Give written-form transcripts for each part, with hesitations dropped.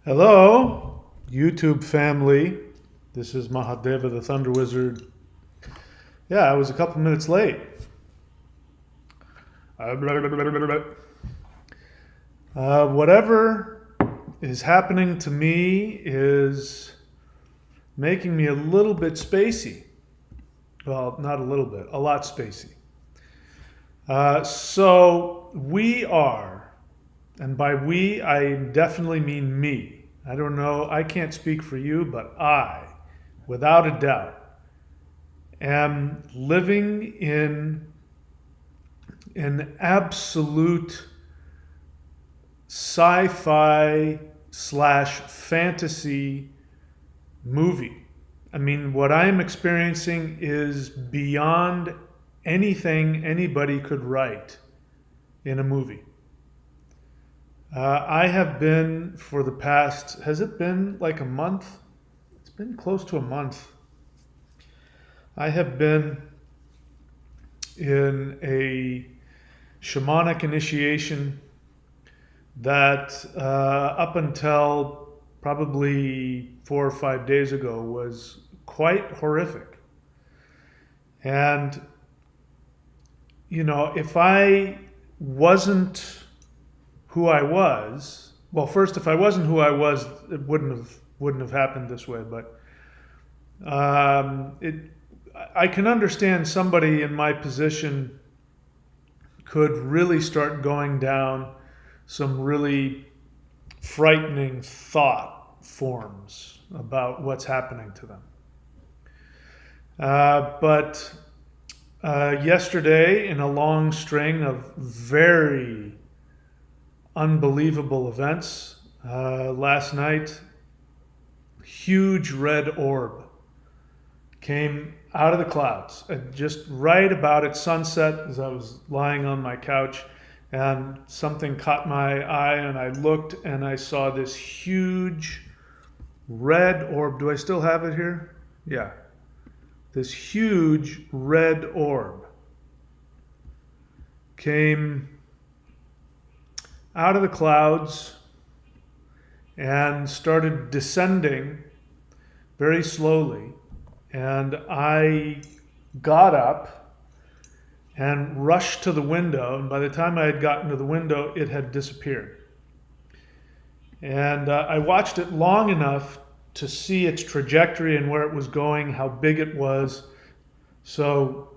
Hello, YouTube family. This is Mahadeva, the Thunder Wizard. Yeah, I was a couple minutes late. Whatever is happening to me is making me a little bit spacey. Well, not a little bit, a lot spacey. So we are, and by we, I definitely mean me. I don't know, I can't speak for you, but I, without a doubt, am living in an absolute sci-fi slash fantasy movie. I mean, what I am experiencing is beyond anything anybody could write in a movie. I have been for the past, has it been like a month? It's been close to a month. I have been in a shamanic initiation that up until probably 4 or 5 days ago was quite horrific. And, you know, if I wasn't who I was, well, first, if I wasn't who I was, it wouldn't have happened this way. But I can understand somebody in my position could really start going down some really frightening thought forms about what's happening to them. But yesterday, in a long string of very unbelievable events, last night, huge red orb came out of the clouds, just right about at sunset as I was lying on my couch, and something caught my eye, and I looked and I saw this huge red orb. Do I still have it here? Yeah. This huge red orb came out of the clouds and started descending very slowly. And I got up and rushed to the window. And by the time I had gotten to the window, it had disappeared. And I watched it long enough to see its trajectory and where it was going, how big it was. So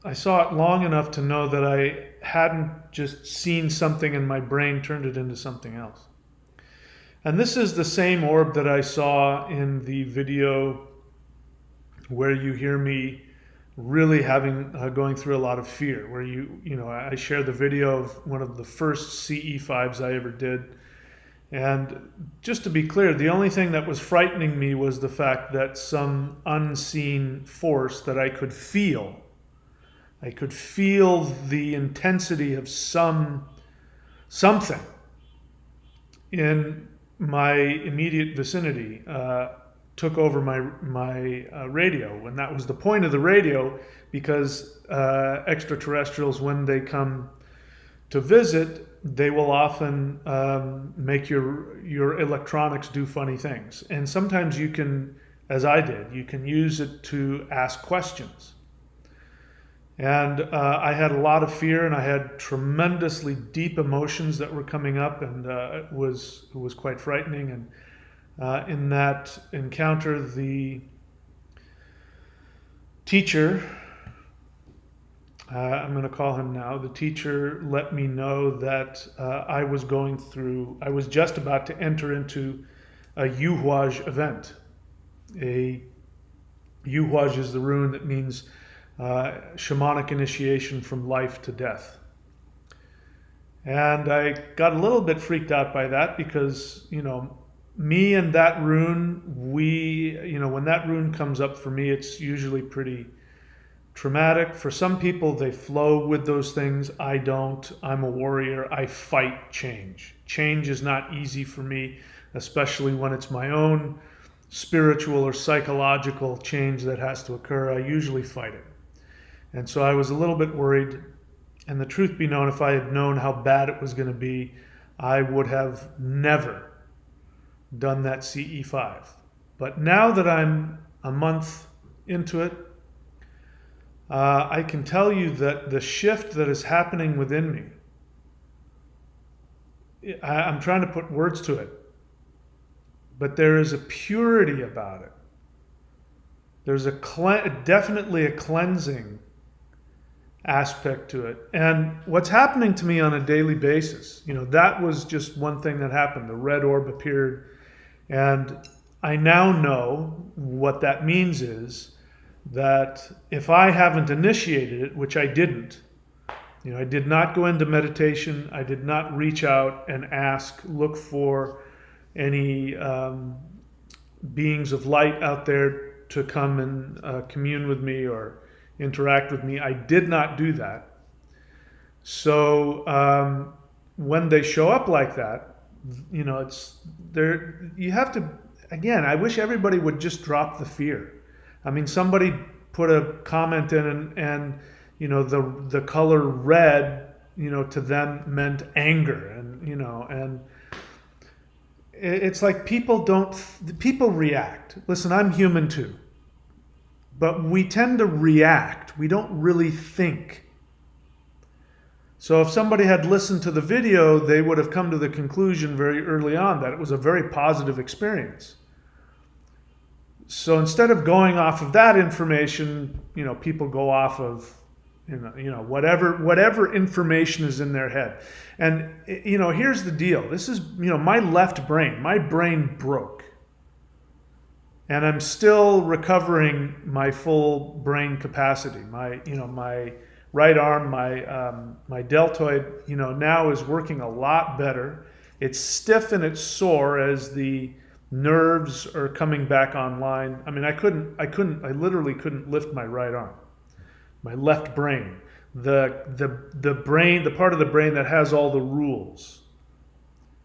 I saw it long enough to know that I hadn't just seen something and my brain turned it into something else. And this is the same orb that I saw in the video where you hear me really having going through a lot of fear, where I share the video of one of the first CE5s I ever did. And just to be clear, the only thing that was frightening me was the fact that some unseen force that I could feel the intensity of something in my immediate vicinity took over my radio. And that was the point of the radio, because extraterrestrials, when they come to visit, they will often make your electronics do funny things. And sometimes you can, as I did, you can use it to ask questions. And I had a lot of fear, and I had tremendously deep emotions that were coming up, and it was quite frightening. And in that encounter, the teacher, I'm going to call him now, the teacher let me know that I was just about to enter into a Yuhuaj event. A Yuhuaj is the rune that means shamanic initiation from life to death. And I got a little bit freaked out by that because, me and that rune, when that rune comes up for me, it's usually pretty traumatic. For some people, they flow with those things. I don't. I'm a warrior. I fight change. Change is not easy for me, especially when it's my own spiritual or psychological change that has to occur. I usually fight it. And so I was a little bit worried. And the truth be known, if I had known how bad it was going to be, I would have never done that CE5. But now that I'm a month into it, I can tell you that the shift that is happening within me, I'm trying to put words to it, but there is a purity about it. There's definitely a cleansing aspect to it. And what's happening to me on a daily basis, that was just one thing that happened. The red orb appeared, and I now know what that means is that if I haven't initiated it, which I didn't, I did not go into meditation, I did not reach out and look for any beings of light out there to come and commune with me or interact with me. I did not do that. So when they show up like that, it's there. You have to, again, I wish everybody would just drop the fear. I mean, somebody put a comment in and the color red, to them meant anger, and it's like people react. Listen, I'm human too. But we tend to react. We don't really think. So if somebody had listened to the video, they would have come to the conclusion very early on that it was a very positive experience. So instead of going off of that information, people go off of, whatever information is in their head. And, here's the deal. This is, my left brain. My brain broke. And I'm still recovering my full brain capacity. My right arm, my deltoid, now is working a lot better. It's stiff and it's sore as the nerves are coming back online. I mean, I literally couldn't lift my right arm. My left brain, the brain, the part of the brain that has all the rules,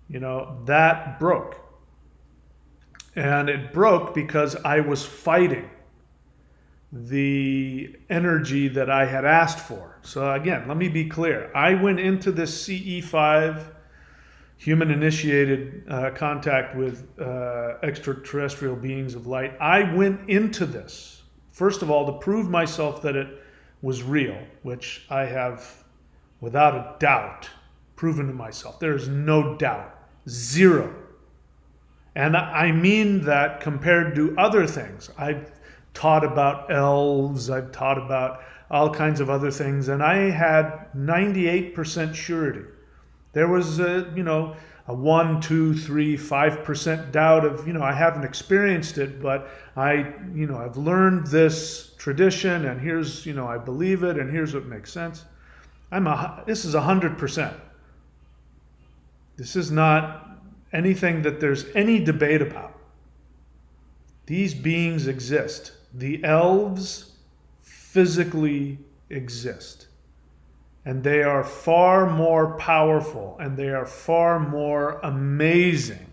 that broke. And it broke because I was fighting the energy that I had asked for. So again, let me be clear. I went into this CE5 human-initiated contact with extraterrestrial beings of light. I went into this, first of all, to prove myself that it was real, which I have, without a doubt, proven to myself. There is no doubt. Zero. And I mean that compared to other things. I've taught about elves, I've taught about all kinds of other things, and I had 98% surety. There was a 1, 2, 3, 5% doubt of, I haven't experienced it, but I've learned this tradition, and here's, I believe it, and here's what makes sense. This is 100%. This is not anything that there's any debate about. These beings exist. The elves physically exist. And they are far more powerful and they are far more amazing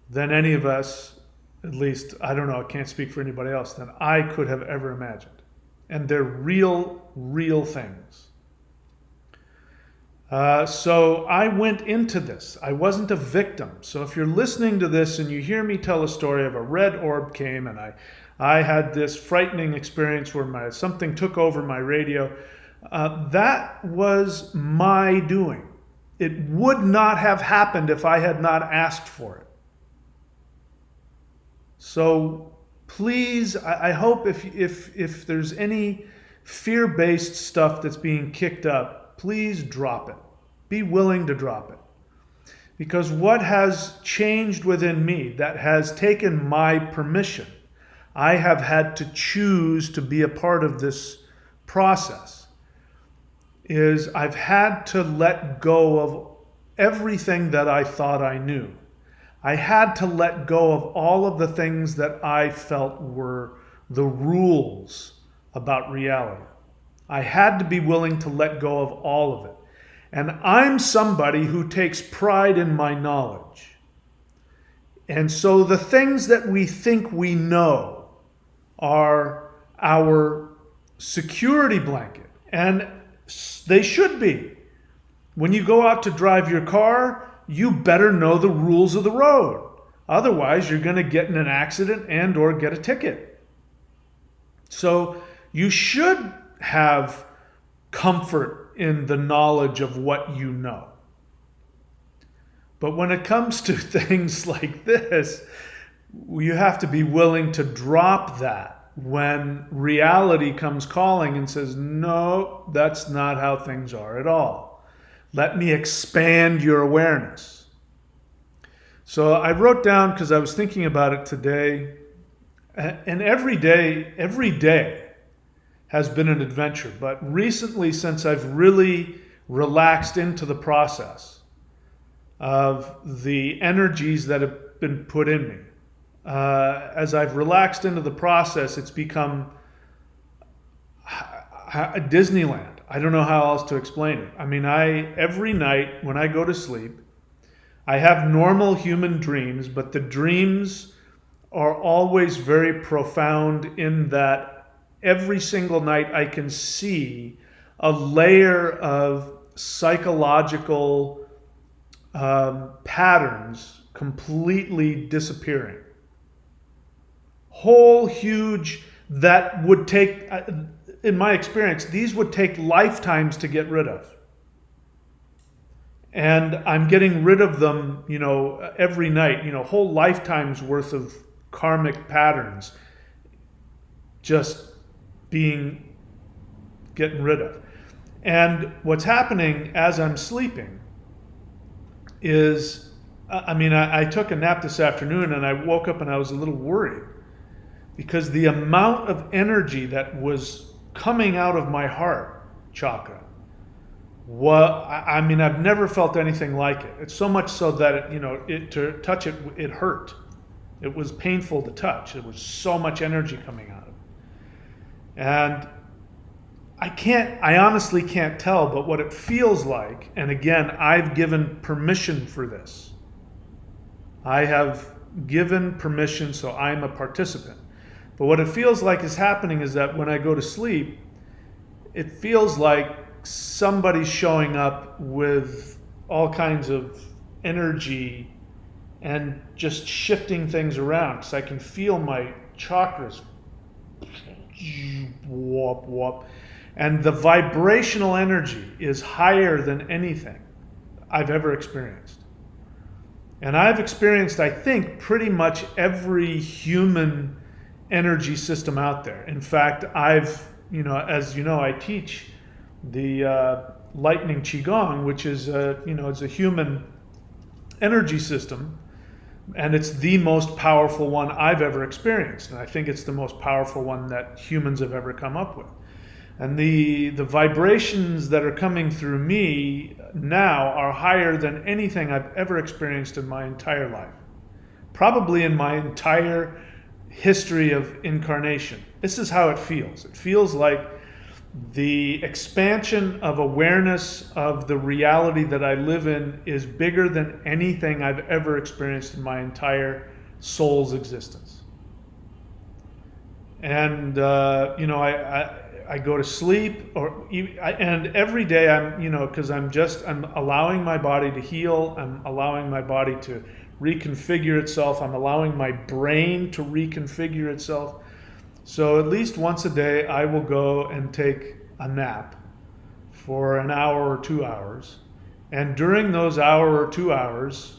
than any of us, at least, I don't know, I can't speak for anybody else, than I could have ever imagined. And they're real things. So I went into this. I wasn't a victim. So if you're listening to this and you hear me tell a story of a red orb came and I had this frightening experience where something took over my radio, that was my doing. It would not have happened if I had not asked for it. So please, I hope if there's any fear-based stuff that's being kicked up, please drop it. Be willing to drop it. Because what has changed within me, that has taken my permission, I have had to choose to be a part of this process, is I've had to let go of everything that I thought I knew. I had to let go of all of the things that I felt were the rules about reality. I had to be willing to let go of all of it. And I'm somebody who takes pride in my knowledge. And so the things that we think we know are our security blanket. And they should be. When you go out to drive your car, you better know the rules of the road. Otherwise, you're going to get in an accident and or get a ticket. So you should have comfort in the knowledge of what you know. But when it comes to things like this, you have to be willing to drop that when reality comes calling and says, no, that's not how things are at all. Let me expand your awareness. So I wrote down, because I was thinking about it today, and every day has been an adventure. But recently, since I've really relaxed into the process of the energies that have been put in me, as I've relaxed into the process, it's become Disneyland. I don't know how else to explain it. I mean, every night when I go to sleep, I have normal human dreams, but the dreams are always very profound in that every single night I can see a layer of psychological patterns completely disappearing. Whole huge, that would take, in my experience, these would take lifetimes to get rid of. And I'm getting rid of them, every night, whole lifetimes worth of karmic patterns just getting rid of. And what's happening as I'm sleeping is, I took a nap this afternoon and I woke up and I was a little worried because the amount of energy that was coming out of my heart chakra, I've never felt anything like it. It's so much so that to touch it, it hurt. It was painful to touch. There was so much energy coming out of it. And I honestly can't tell, but what it feels like, and again, I've given permission for this. I have given permission, so I'm a participant. But what it feels like is happening is that when I go to sleep, it feels like somebody's showing up with all kinds of energy and just shifting things around, because I can feel my chakras whoop, whoop. And the vibrational energy is higher than anything I've ever experienced. And I've experienced, I think, pretty much every human energy system out there. In fact, as you know, I teach the lightning qigong, which is it's a human energy system, and it's the most powerful one I've ever experienced, and I think it's the most powerful one that humans have ever come up with. And the vibrations that are coming through me now are higher than anything I've ever experienced in my entire life, probably in my entire history of incarnation. This is how it feels. It feels like the expansion of awareness of the reality that I live in is bigger than anything I've ever experienced in my entire soul's existence. And I go to sleep, and every day because I'm allowing my body to heal. I'm allowing my body to reconfigure itself. I'm allowing my brain to reconfigure itself. So at least once a day, I will go and take a nap for an hour or 2 hours. And during those hour or 2 hours,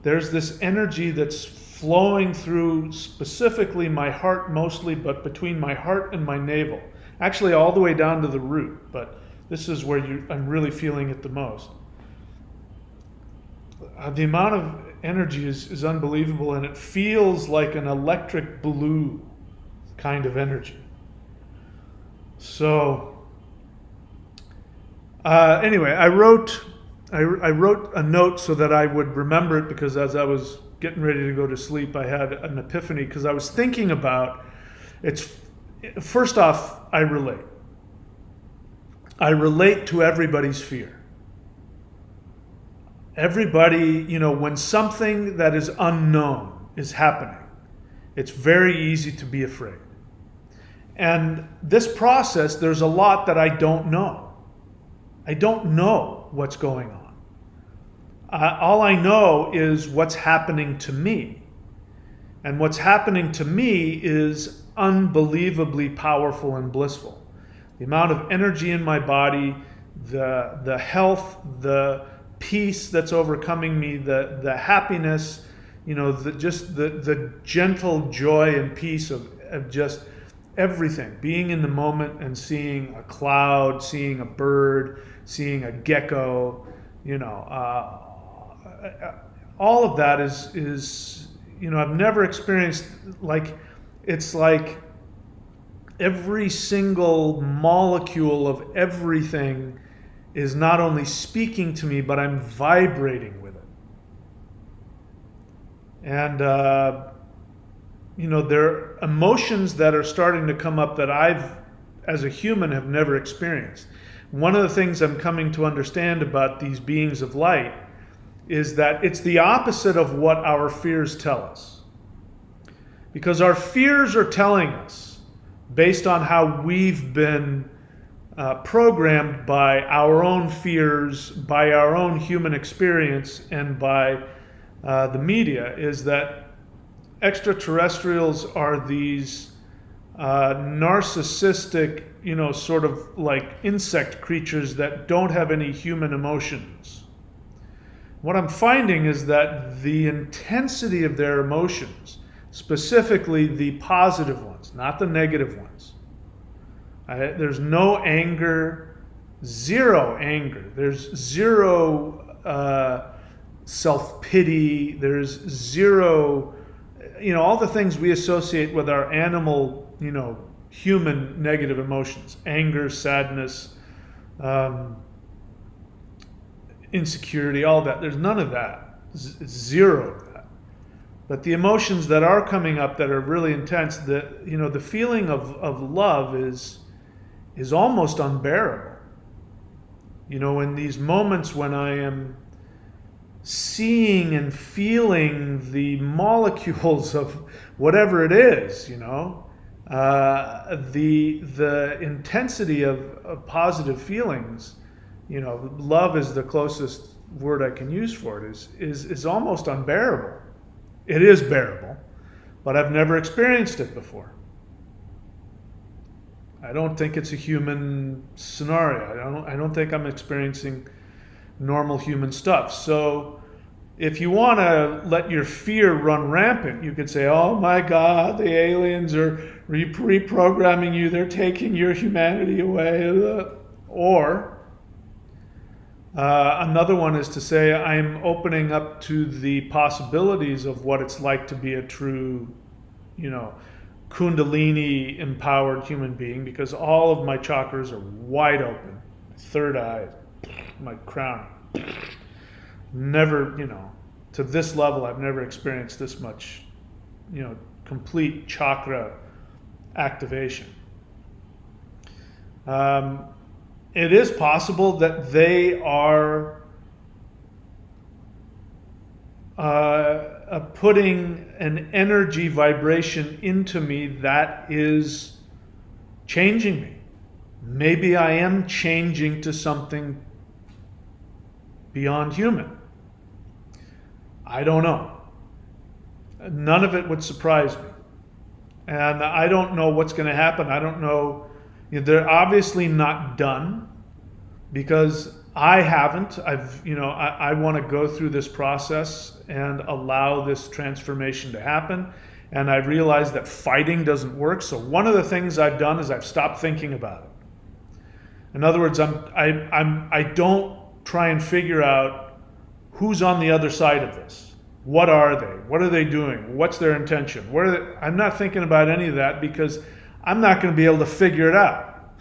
there's this energy that's flowing through specifically my heart mostly, but between my heart and my navel. Actually, all the way down to the root, but this is where I'm really feeling it the most. The amount of energy is unbelievable, and it feels like an electric blue kind of energy. So anyway, I wrote a note so that I would remember it, because as I was getting ready to go to sleep, I had an epiphany, because I was thinking about first off, I relate to everybody's fear. Everybody, when something that is unknown is happening, it's very easy to be afraid. And this process, there's a lot that I don't know. I don't know what's going on. All I know is what's happening to me. And what's happening to me is unbelievably powerful and blissful. The amount of energy in my body, the health, the peace that's overcoming me, the happiness, the gentle joy and peace of just everything. Being in the moment and seeing a cloud, seeing a bird, seeing a gecko, all of that is I've never experienced, it's like every single molecule of everything is not only speaking to me, but I'm vibrating with it. And, there are emotions that are starting to come up that I've, as a human, have never experienced. One of the things I'm coming to understand about these beings of light is that it's the opposite of what our fears tell us. Because our fears are telling us, based on how we've been programmed by our own fears, by our own human experience, and by the media, is that extraterrestrials are these narcissistic, sort of like insect creatures that don't have any human emotions. What I'm finding is that the intensity of their emotions, specifically the positive ones, not the negative ones, there's no anger, zero anger. There's zero self-pity. There's zero, all the things we associate with our animal, human negative emotions. Anger, sadness, insecurity, all that. There's none of that. Zero of that. But the emotions that are coming up that are really intense, the feeling of love is almost unbearable. In these moments when I am seeing and feeling the molecules of whatever it is, the intensity of positive feelings, love is the closest word I can use for it, is almost unbearable. It is bearable, but I've never experienced it before. I don't think it's a human scenario. I don't think I'm experiencing normal human stuff. So if you want to let your fear run rampant, you could say, oh my God, the aliens are reprogramming you. They're taking your humanity away. Or another one is to say, I'm opening up to the possibilities of what it's like to be a true, Kundalini empowered human being, because all of my chakras are wide open. Third eye, my crown. Never, to this level, I've never experienced this much, complete chakra activation. It is possible that they are putting an energy vibration into me that is changing me. Maybe I am changing to something beyond human. I don't know. None of it would surprise me. And I don't know what's going to happen. I don't know. They're obviously not done, because I haven't. I want to go through this process and allow this transformation to happen. And I realize that fighting doesn't work. So one of the things I've done is I've stopped thinking about it. In other words, I don't try and figure out who's on the other side of this. What are they? What are they doing? What's their intention? I'm not thinking about any of that, because I'm not going to be able to figure it out.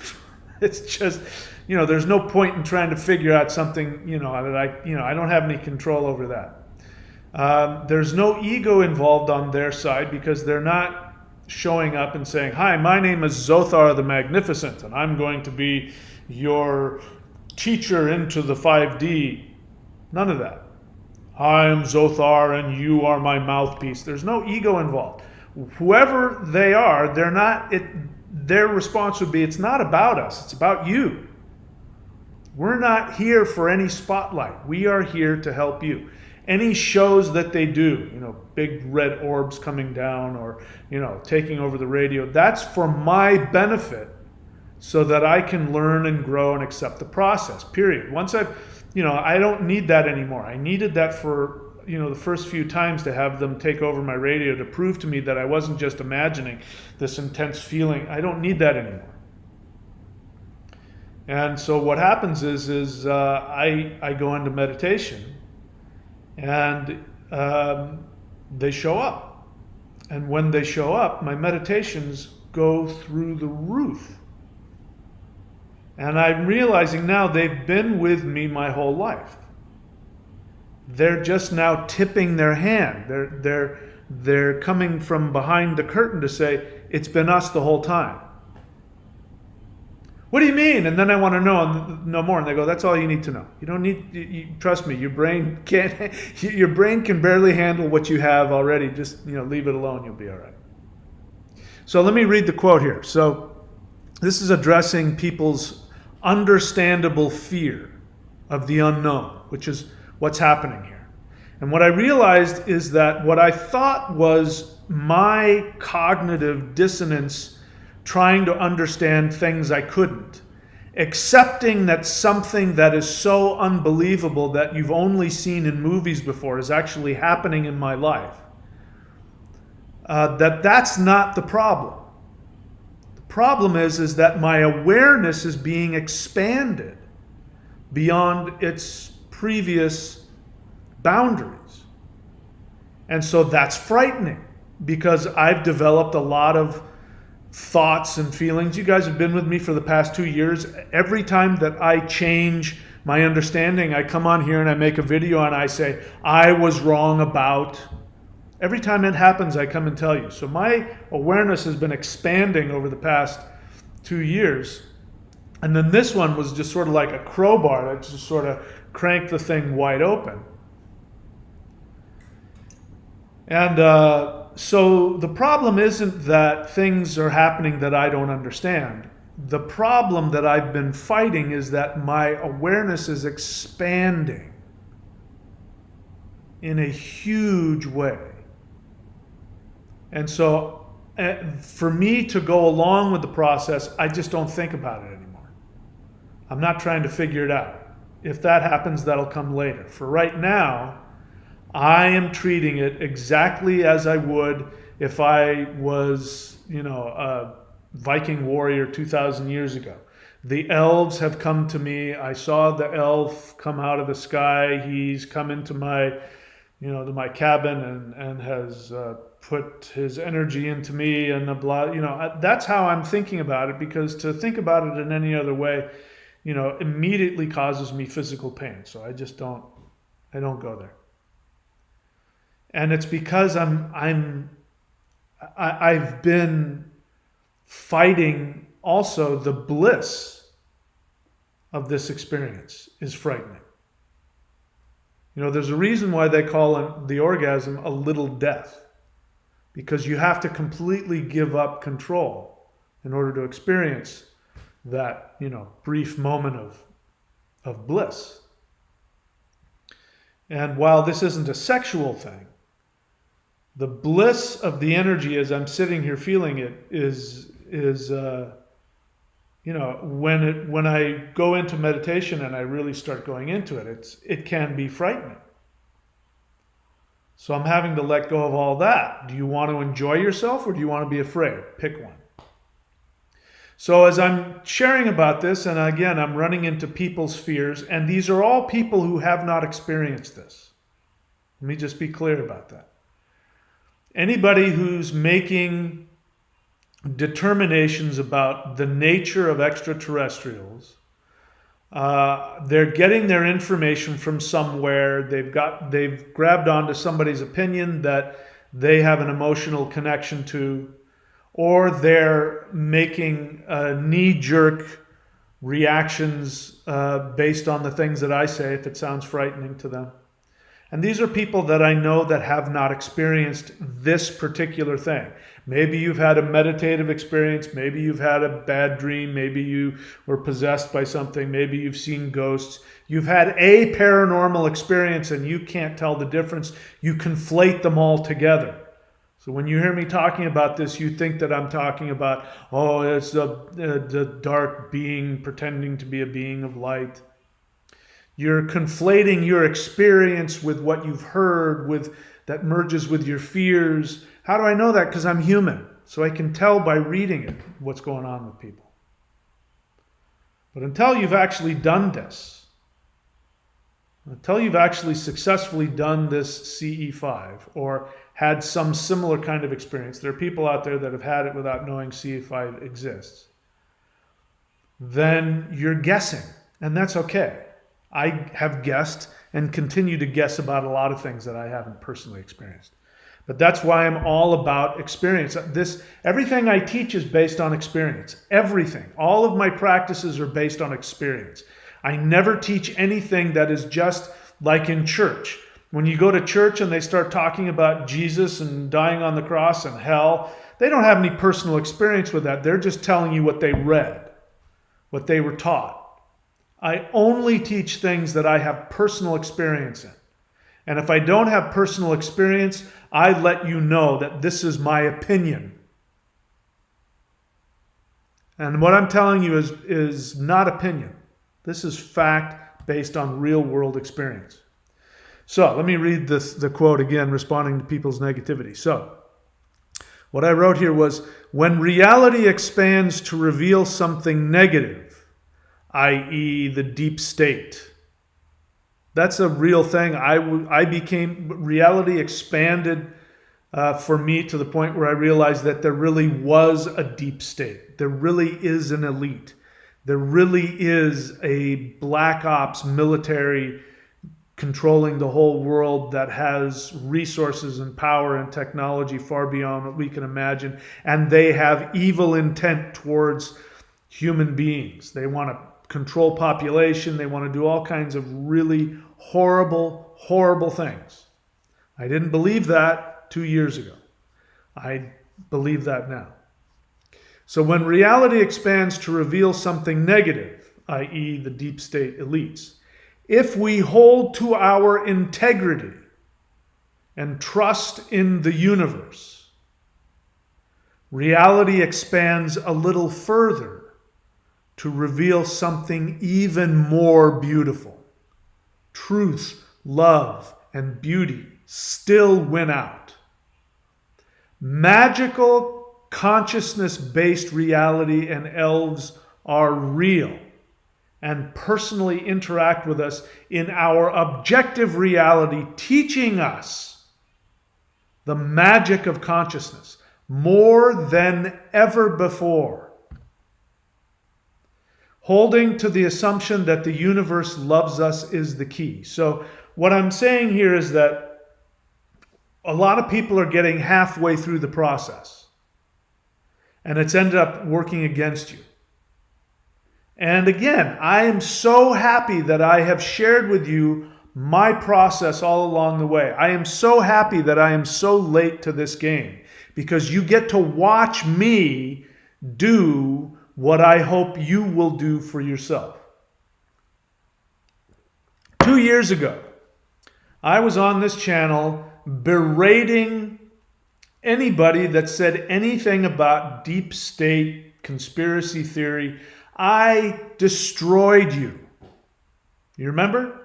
It's just, there's no point in trying to figure out something, that I don't have any control over that. There's no ego involved on their side, because they're not showing up and saying, hi, my name is Zothar the Magnificent, and I'm going to be your teacher into the 5D. None of that. I am Zothar and you are my mouthpiece. There's no ego involved. Whoever they are, they're not. Their response would be, it's not about us, it's about you. We're not here for any spotlight. We are here to help you. Any shows that they do, big red orbs coming down or, taking over the radio, that's for my benefit so that I can learn and grow and accept the process, period. Once I don't need that anymore. I needed that for, the first few times to have them take over my radio to prove to me that I wasn't just imagining this intense feeling. I don't need that anymore. And so what happens is I go into meditation and they show up. And when they show up, my meditations go through the roof. And I'm realizing now they've been with me my whole life. They're just now tipping their hand. They're coming from behind the curtain to say, it's been us the whole time. What do you mean? And then I want to know more. And they go, that's all you need to know. You don't need, trust me, your brain can barely handle what you have already. Just, leave it alone. You'll be all right. So let me read the quote here. So this is addressing people's understandable fear of the unknown, which is what's happening here. And what I realized is that what I thought was my cognitive dissonance trying to understand things I couldn't, accepting that something that is so unbelievable that you've only seen in movies before is actually happening in my life, that's not the problem. The problem is that my awareness is being expanded beyond its previous boundaries. And so that's frightening because I've developed a lot of thoughts and feelings. You guys have been with me for the past 2 years. Every time that I change my understanding, I come on here and I make a video and I say, I was wrong about. Every time it happens, I come and tell you. So my awareness has been expanding over the past 2 years. And then this one was just sort of like a crowbar that just sort of cranked the thing wide open. And so the problem isn't that things are happening that I don't understand. The problem that I've been fighting is that my awareness is expanding in a huge way. And so for me to go along with the process, I just don't think about it anymore. I'm not trying to figure it out. If that happens, that'll come later. For right now, I am treating it exactly as I would if I was, a Viking warrior 2,000 years ago. The elves have come to me. I saw the elf come out of the sky. He's come into my, to my cabin and has put his energy into me and blah. That's how I'm thinking about it, because to think about it in any other way, immediately causes me physical pain. So I just don't go there. And it's because I've been fighting also the bliss of this experience is frightening. There's a reason why they call the orgasm a little death, because you have to completely give up control in order to experience that, brief moment of bliss. And while this isn't a sexual thing, the bliss of the energy as I'm sitting here feeling it is when I go into meditation and I really start going into it, it can be frightening. So I'm having to let go of all that. Do you want to enjoy yourself or do you want to be afraid? Pick one. So as I'm sharing about this, and again, I'm running into people's fears, and these are all people who have not experienced this. Let me just be clear about that. Anybody who's making determinations about the nature of extraterrestrials, they're getting their information from somewhere. They've grabbed onto somebody's opinion that they have an emotional connection to, or they're making knee-jerk reactions based on the things that I say if it sounds frightening to them. And these are people that I know that have not experienced this particular thing. Maybe you've had a meditative experience. Maybe you've had a bad dream. Maybe you were possessed by something. Maybe you've seen ghosts. You've had a paranormal experience and you can't tell the difference. You conflate them all together. So when you hear me talking about this, you think that I'm talking about, oh, it's the dark being pretending to be a being of light. You're conflating your experience with what you've heard, with that merges with your fears. How do I know that? Because I'm human. So I can tell by reading it what's going on with people. But until you've actually done this, until you've actually successfully done this CE5 or had some similar kind of experience, there are people out there that have had it without knowing CE5 exists, then you're guessing, and that's okay. I have guessed and continue to guess about a lot of things that I haven't personally experienced. But that's why I'm all about experience. Everything I teach is based on experience. Everything. All of my practices are based on experience. I never teach anything that is just like in church. When you go to church and they start talking about Jesus and dying on the cross and hell, they don't have any personal experience with that. They're just telling you what they read, what they were taught. I only teach things that I have personal experience in. And if I don't have personal experience, I let you know that this is my opinion. And what I'm telling you is not opinion. This is fact based on real world experience. So let me read the quote again, responding to people's negativity. So what I wrote here was, when reality expands to reveal something negative, i.e. the deep state. That's a real thing. Reality expanded for me to the point where I realized that there really was a deep state. There really is an elite. There really is a black ops military controlling the whole world that has resources and power and technology far beyond what we can imagine. And they have evil intent towards human beings. They want to control population. They want to do all kinds of really horrible, horrible things. I didn't believe that 2 years ago. I believe that now. So when reality expands to reveal something negative, i.e. the deep state elites, if we hold to our integrity and trust in the universe, reality expands a little further to reveal something even more beautiful. Truth, love, and beauty still win out. Magical, consciousness-based reality and elves are real and personally interact with us in our objective reality, teaching us the magic of consciousness more than ever before. Holding to the assumption that the universe loves us is the key. So what I'm saying here is that a lot of people are getting halfway through the process, and it's ended up working against you. And again, I am so happy that I have shared with you my process all along the way. I am so happy that I am so late to this game, because you get to watch me do what I hope you will do for yourself. 2 years ago, I was on this channel berating anybody that said anything about deep state conspiracy theory. I destroyed you. You remember?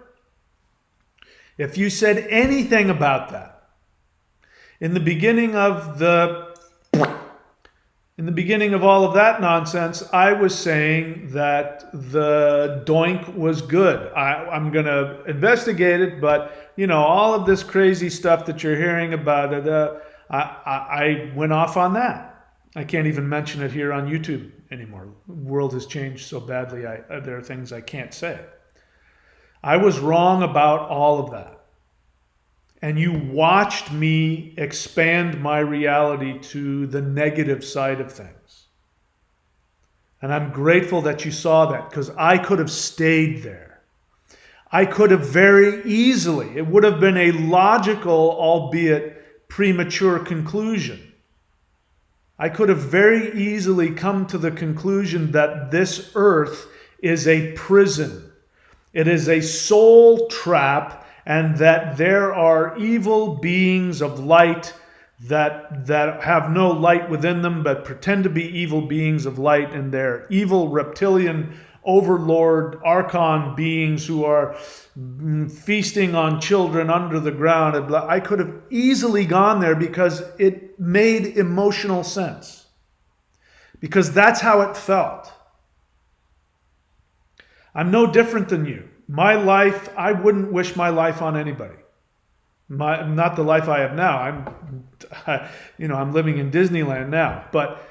If you said anything about that, in the beginning of all of that nonsense, I was saying that the doink was good. I'm going to investigate it, but all of this crazy stuff that you're hearing about, I went off on that. I can't even mention it here on YouTube anymore. The world has changed so badly, there are things I can't say. I was wrong about all of that. And you watched me expand my reality to the negative side of things. And I'm grateful that you saw that, because I could have stayed there. I could have very easily, it would have been a logical, albeit premature conclusion. I could have very easily come to the conclusion that this earth is a prison. It is a soul trap, and that there are evil beings of light that have no light within them but pretend to be evil beings of light, and they're evil reptilian overlord archon beings who are feasting on children under the ground. I could have easily gone there because it made emotional sense, because that's how it felt. I'm no different than you. My life, I wouldn't wish my life on anybody. Not the life I have now. I'm living in Disneyland now. But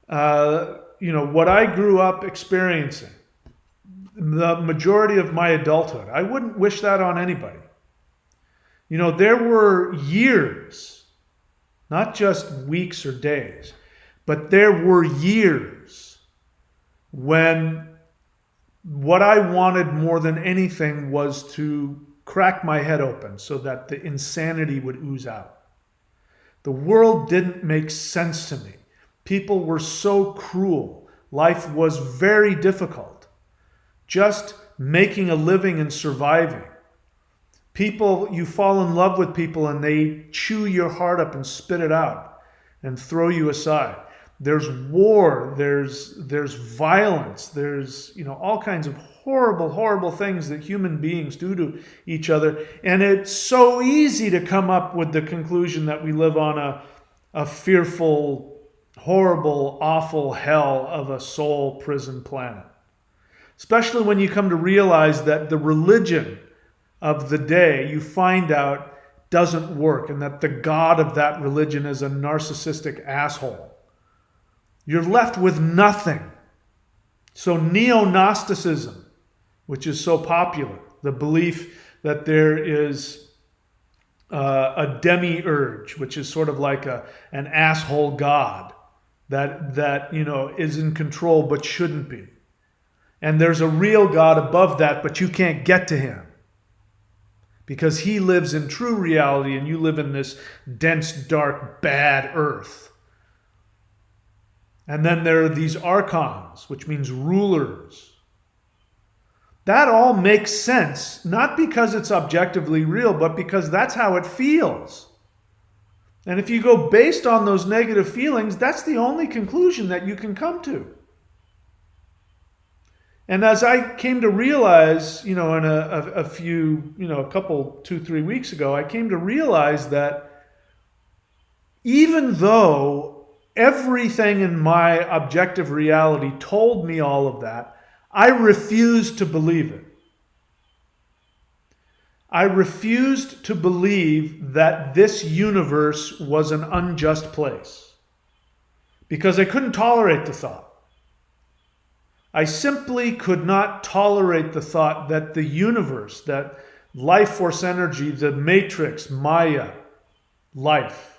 what I grew up experiencing, the majority of my adulthood, I wouldn't wish that on anybody. There were years, not just weeks or days, but there were years when what I wanted more than anything was to crack my head open so that the insanity would ooze out. The world didn't make sense to me. People were so cruel. Life was very difficult. Just making a living and surviving. You fall in love with people and they chew your heart up and spit it out and throw you aside. There's war, there's violence, there's all kinds of horrible, horrible things that human beings do to each other. And it's so easy to come up with the conclusion that we live on a fearful, horrible, awful hell of a soul prison planet. Especially when you come to realize that the religion of the day, you find out, doesn't work, and that the god of that religion is a narcissistic asshole. You're left with nothing. So neo-Gnosticism, which is so popular, the belief that there is a demiurge, which is sort of like an asshole god that is in control but shouldn't be. And there's a real God above that, but you can't get to him because he lives in true reality and you live in this dense, dark, bad earth. And then there are these archons, which means rulers. That all makes sense, not because it's objectively real, but because that's how it feels. And if you go based on those negative feelings, that's the only conclusion that you can come to. And as I came to realize, in a couple, 2-3 weeks ago, I came to realize that even though everything in my objective reality told me all of that, I refused to believe it. I refused to believe that this universe was an unjust place because I couldn't tolerate the thought. I simply could not tolerate the thought that the universe, that life force energy, the matrix, Maya, life,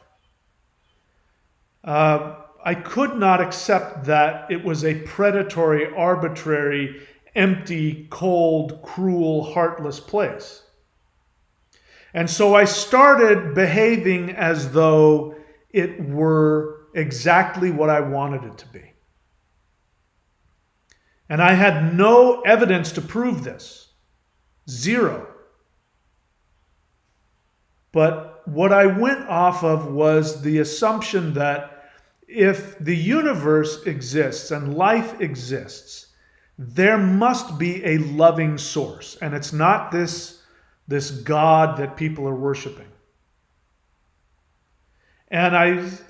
I could not accept that it was a predatory, arbitrary, empty, cold, cruel, heartless place. And so I started behaving as though it were exactly what I wanted it to be. And I had no evidence to prove this. Zero. But what I went off of was the assumption that if the universe exists and life exists, there must be a loving source. And it's not this God that people are worshiping. And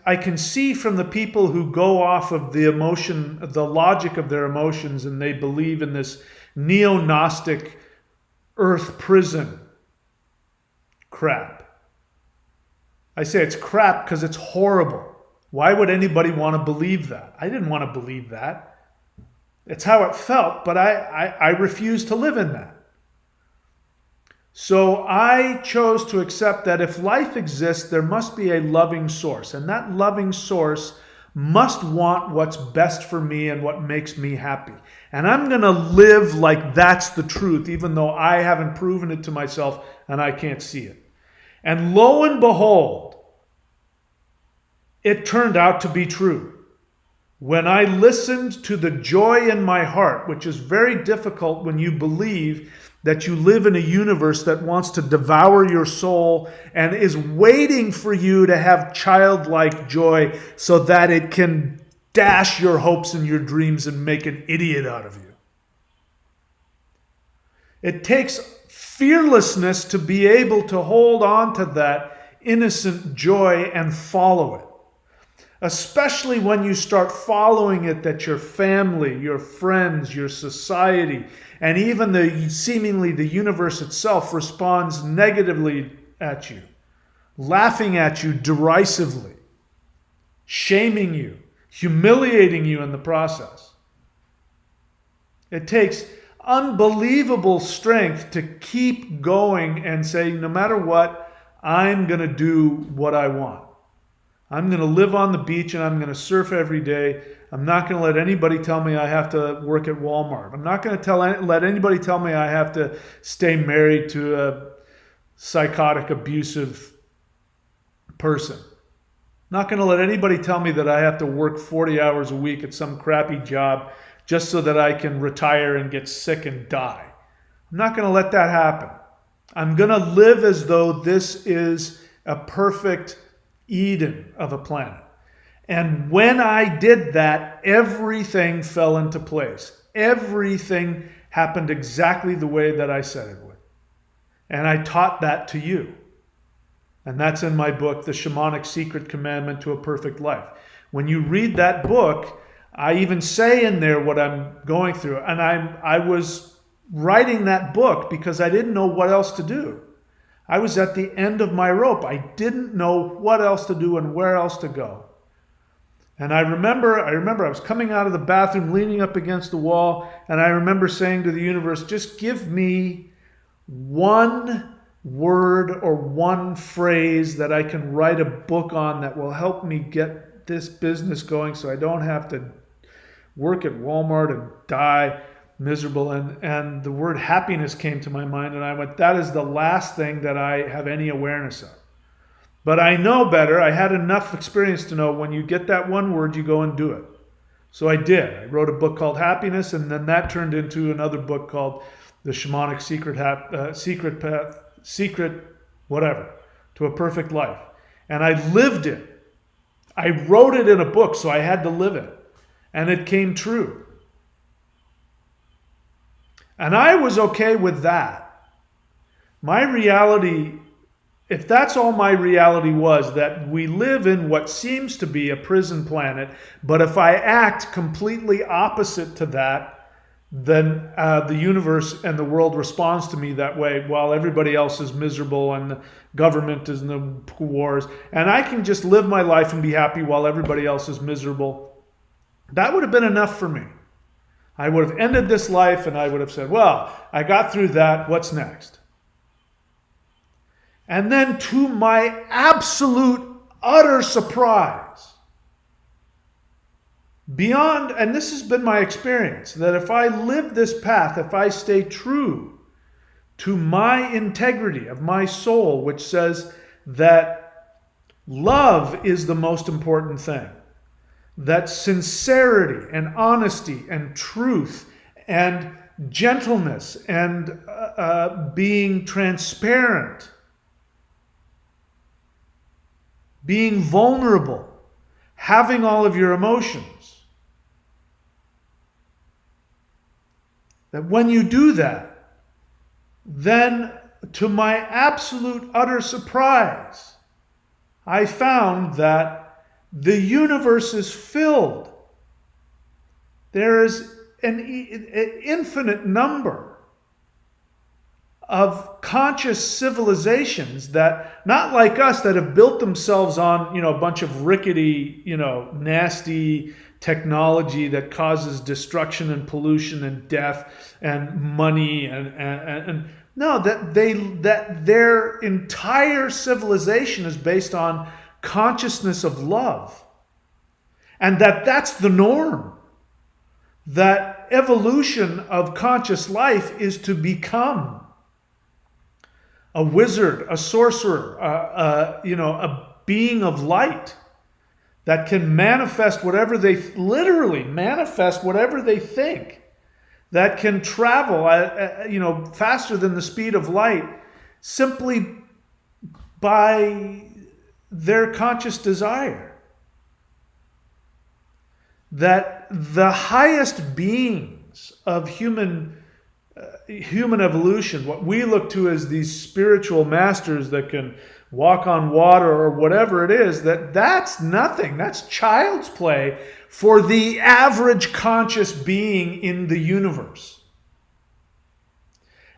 I can see from the people who go off of the logic of their emotions, and they believe in this neo-Gnostic earth prison crap. I say it's crap because it's horrible. Why would anybody want to believe that? I didn't want to believe that. It's how it felt, but I refused to live in that. So I chose to accept that if life exists, there must be a loving source. And that loving source must want what's best for me and what makes me happy. And I'm going to live like that's the truth, even though I haven't proven it to myself and I can't see it. And lo and behold, it turned out to be true. When I listened to the joy in my heart, which is very difficult when you believe that you live in a universe that wants to devour your soul and is waiting for you to have childlike joy so that it can dash your hopes and your dreams and make an idiot out of you. It takes fearlessness to be able to hold on to that innocent joy and follow it. Especially when you start following it, that your family, your friends, your society, and even seemingly the universe itself responds negatively at you, laughing at you derisively, shaming you, humiliating you in the process. It takes unbelievable strength to keep going and say, no matter what, I'm going to do what I want. I'm going to live on the beach and I'm going to surf every day. I'm not going to let anybody tell me I have to work at Walmart. I'm not going to let anybody tell me I have to stay married to a psychotic, abusive person. I'm not going to let anybody tell me that I have to work 40 hours a week at some crappy job just so that I can retire and get sick and die. I'm not going to let that happen. I'm going to live as though this is a perfect Eden of a planet. And when I did that, everything fell into place. Everything happened exactly the way that I said it would. And I taught that to you. And that's in my book, The Shamanic Secret Commandment to a Perfect Life. When you read that book, I even say in there what I'm going through. And I was writing that book because I didn't know what else to do. I was at the end of my rope. I didn't know what else to do and where else to go. And I remember I was coming out of the bathroom, leaning up against the wall, and I remember saying to the universe, just give me one word or one phrase that I can write a book on that will help me get this business going so I don't have to work at Walmart and die miserable. And the word happiness came to my mind, and I went, that is the last thing that I have any awareness of. But I know better. I had enough experience to know when you get that one word, you go and do it. So I did. I wrote a book called Happiness, and then that turned into another book called The Shamanic Secret whatever, to a Perfect Life. And I lived it. I wrote it in a book, so I had to live it. And it came true. And I was okay with that. My reality, if that's all my reality was, that we live in what seems to be a prison planet, but if I act completely opposite to that, then the universe and the world responds to me that way while everybody else is miserable and the government is in the wars. And I can just live my life and be happy while everybody else is miserable. That would have been enough for me. I would have ended this life and I would have said, well, I got through that. What's next? And then to my absolute, utter surprise, beyond, and this has been my experience, that if I live this path, if I stay true to my integrity of my soul, which says that love is the most important thing, that sincerity and honesty and truth and gentleness and being transparent, being vulnerable, having all of your emotions, that when you do that, then to my absolute utter surprise, I found that the universe is filled. There is an infinite number of conscious civilizations that, not like us, that have built themselves on, a bunch of rickety, nasty technology that causes destruction and pollution and death and money and no, that their entire civilization is based on consciousness of love. And that's the norm. That evolution of conscious life is to become a wizard, a sorcerer, a being of light that can manifest whatever literally manifest whatever they think, that can travel, faster than the speed of light simply by their conscious desire. That the highest beings of human evolution, what we look to as these spiritual masters that can walk on water or whatever it is, that's nothing. That's child's play for the average conscious being in the universe.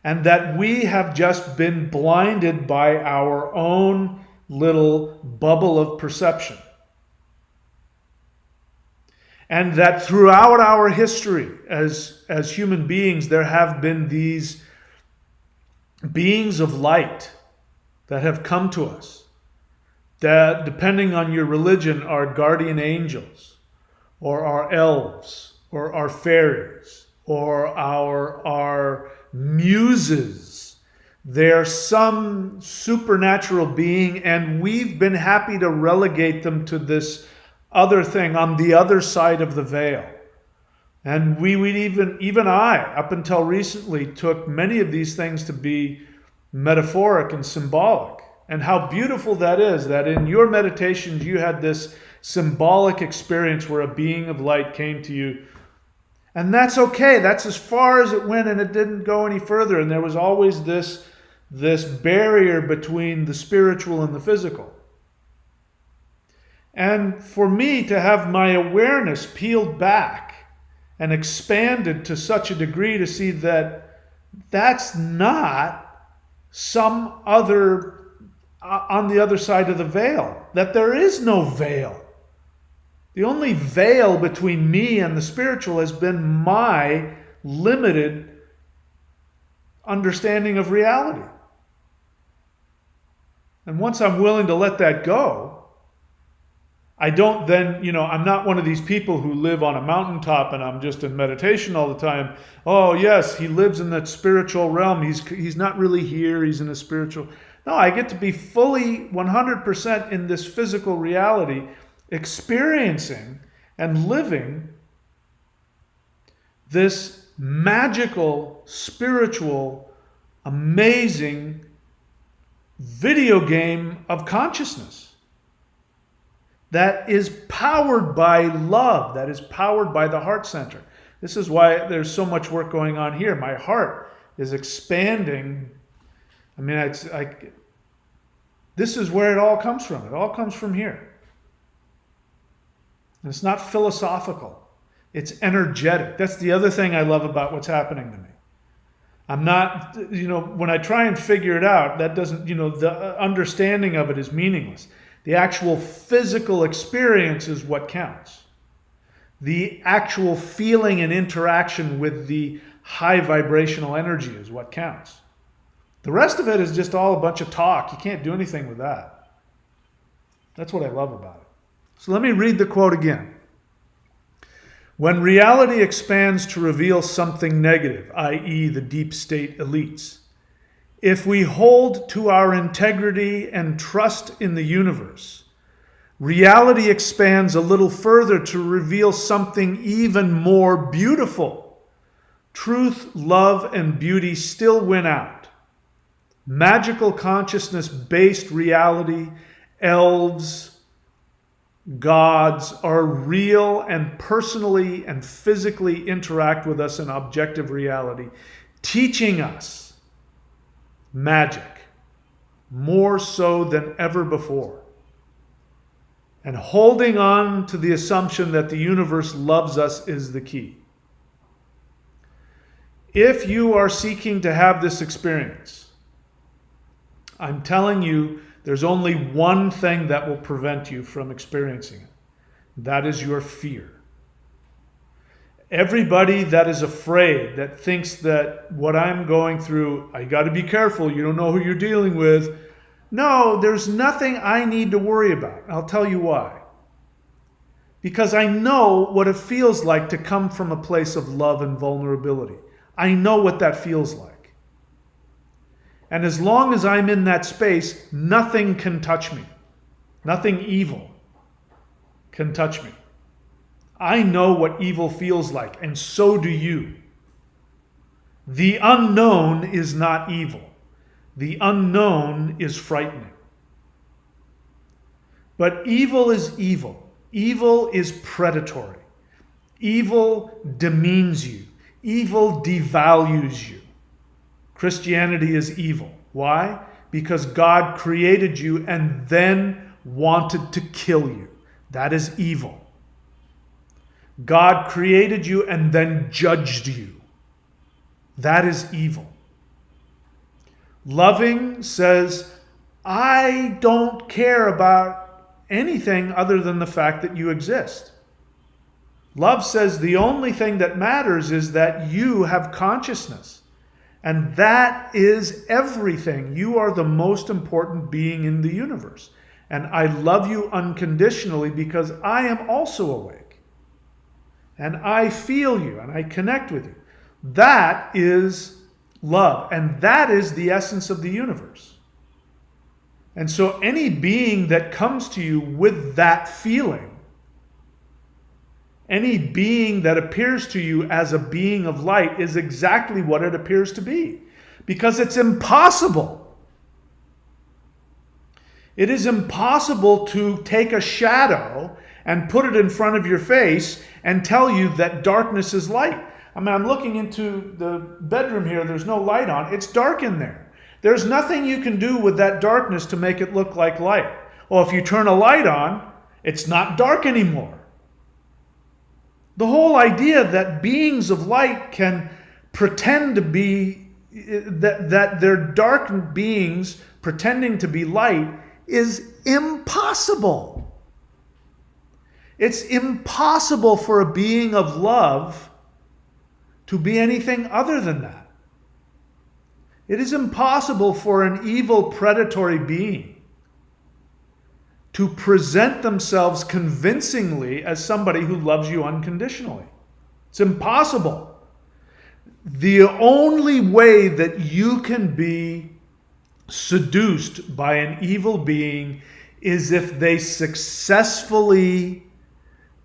And that we have just been blinded by our own little bubble of perception. And that throughout our history as human beings, there have been these beings of light that have come to us, that, depending on your religion, are guardian angels, or are elves, or are fairies, or are muses. They're some supernatural being, and we've been happy to relegate them to this other thing on the other side of the veil. And we would even I, up until recently, took many of these things to be metaphoric and symbolic. And how beautiful that is, that in your meditations you had this symbolic experience where a being of light came to you. And that's okay. That's as far as it went, and it didn't go any further. And there was always this barrier between the spiritual and the physical. And for me to have my awareness peeled back and expanded to such a degree to see that that's not some other on the other side of the veil, that there is no veil. The only veil between me and the spiritual has been my limited understanding of reality. And once I'm willing to let that go, I don't then, I'm not one of these people who live on a mountaintop and I'm just in meditation all the time. Oh, yes, he lives in that spiritual realm. He's not really here. He's in a spiritual. No, I get to be fully 100% in this physical reality, experiencing and living this magical, spiritual, amazing video game of consciousness. That is powered by love, that is powered by the heart center. This is why there's so much work going on here. My heart is expanding. I mean, this is where it all comes from. It all comes from here. And it's not philosophical. It's energetic. That's the other thing I love about what's happening to me. I'm not, when I try and figure it out, that doesn't, the understanding of it is meaningless. The actual physical experience is what counts. The actual feeling and interaction with the high vibrational energy is what counts. The rest of it is just all a bunch of talk. You can't do anything with that. That's what I love about it. So let me read the quote again. When reality expands to reveal something negative, i.e. the deep state elites, if we hold to our integrity and trust in the universe, reality expands a little further to reveal something even more beautiful. Truth, love, and beauty still win out. Magical consciousness-based reality, elves, gods are real and personally and physically interact with us in objective reality, teaching us magic, more so than ever before, and holding on to the assumption that the universe loves us is the key. If you are seeking to have this experience, I'm telling you, there's only one thing that will prevent you from experiencing it. That is your fear. Everybody that is afraid, that thinks that what I'm going through, I got to be careful, you don't know who you're dealing with. No, there's nothing I need to worry about. I'll tell you why. because I know what it feels like to come from a place of love and vulnerability. I know what that feels like. And as long as I'm in that space, nothing can touch me. Nothing evil can touch me. I know what evil feels like, and so do you. The unknown is not evil. The unknown is frightening. But evil is evil. Evil is predatory. Evil demeans you. Evil devalues you. Christianity is evil. Why? Because God created you and then wanted to kill you. That is evil. God created you and then judged you. That is evil. Loving says, I don't care about anything other than the fact that you exist. Love says the only thing that matters is that you have consciousness. And that is everything. You are the most important being in the universe. And I love you unconditionally because I am also awake. And I feel you and I connect with you. That is love. And that is the essence of the universe. And so any being that comes to you with that feeling, any being that appears to you as a being of light is exactly what it appears to be. Because it's impossible. It is impossible to take a shadow and put it in front of your face and tell you that darkness is light. I mean, I'm looking into the bedroom here. There's no light on. It's dark in there. There's nothing you can do with that darkness to make it look like light. Well, if you turn a light on, it's not dark anymore. The whole idea that beings of light can pretend to be, that they're dark beings pretending to be light is impossible. It's impossible for a being of love to be anything other than that. It is impossible for an evil predatory being to present themselves convincingly as somebody who loves you unconditionally. It's impossible. The only way that you can be seduced by an evil being is if they successfully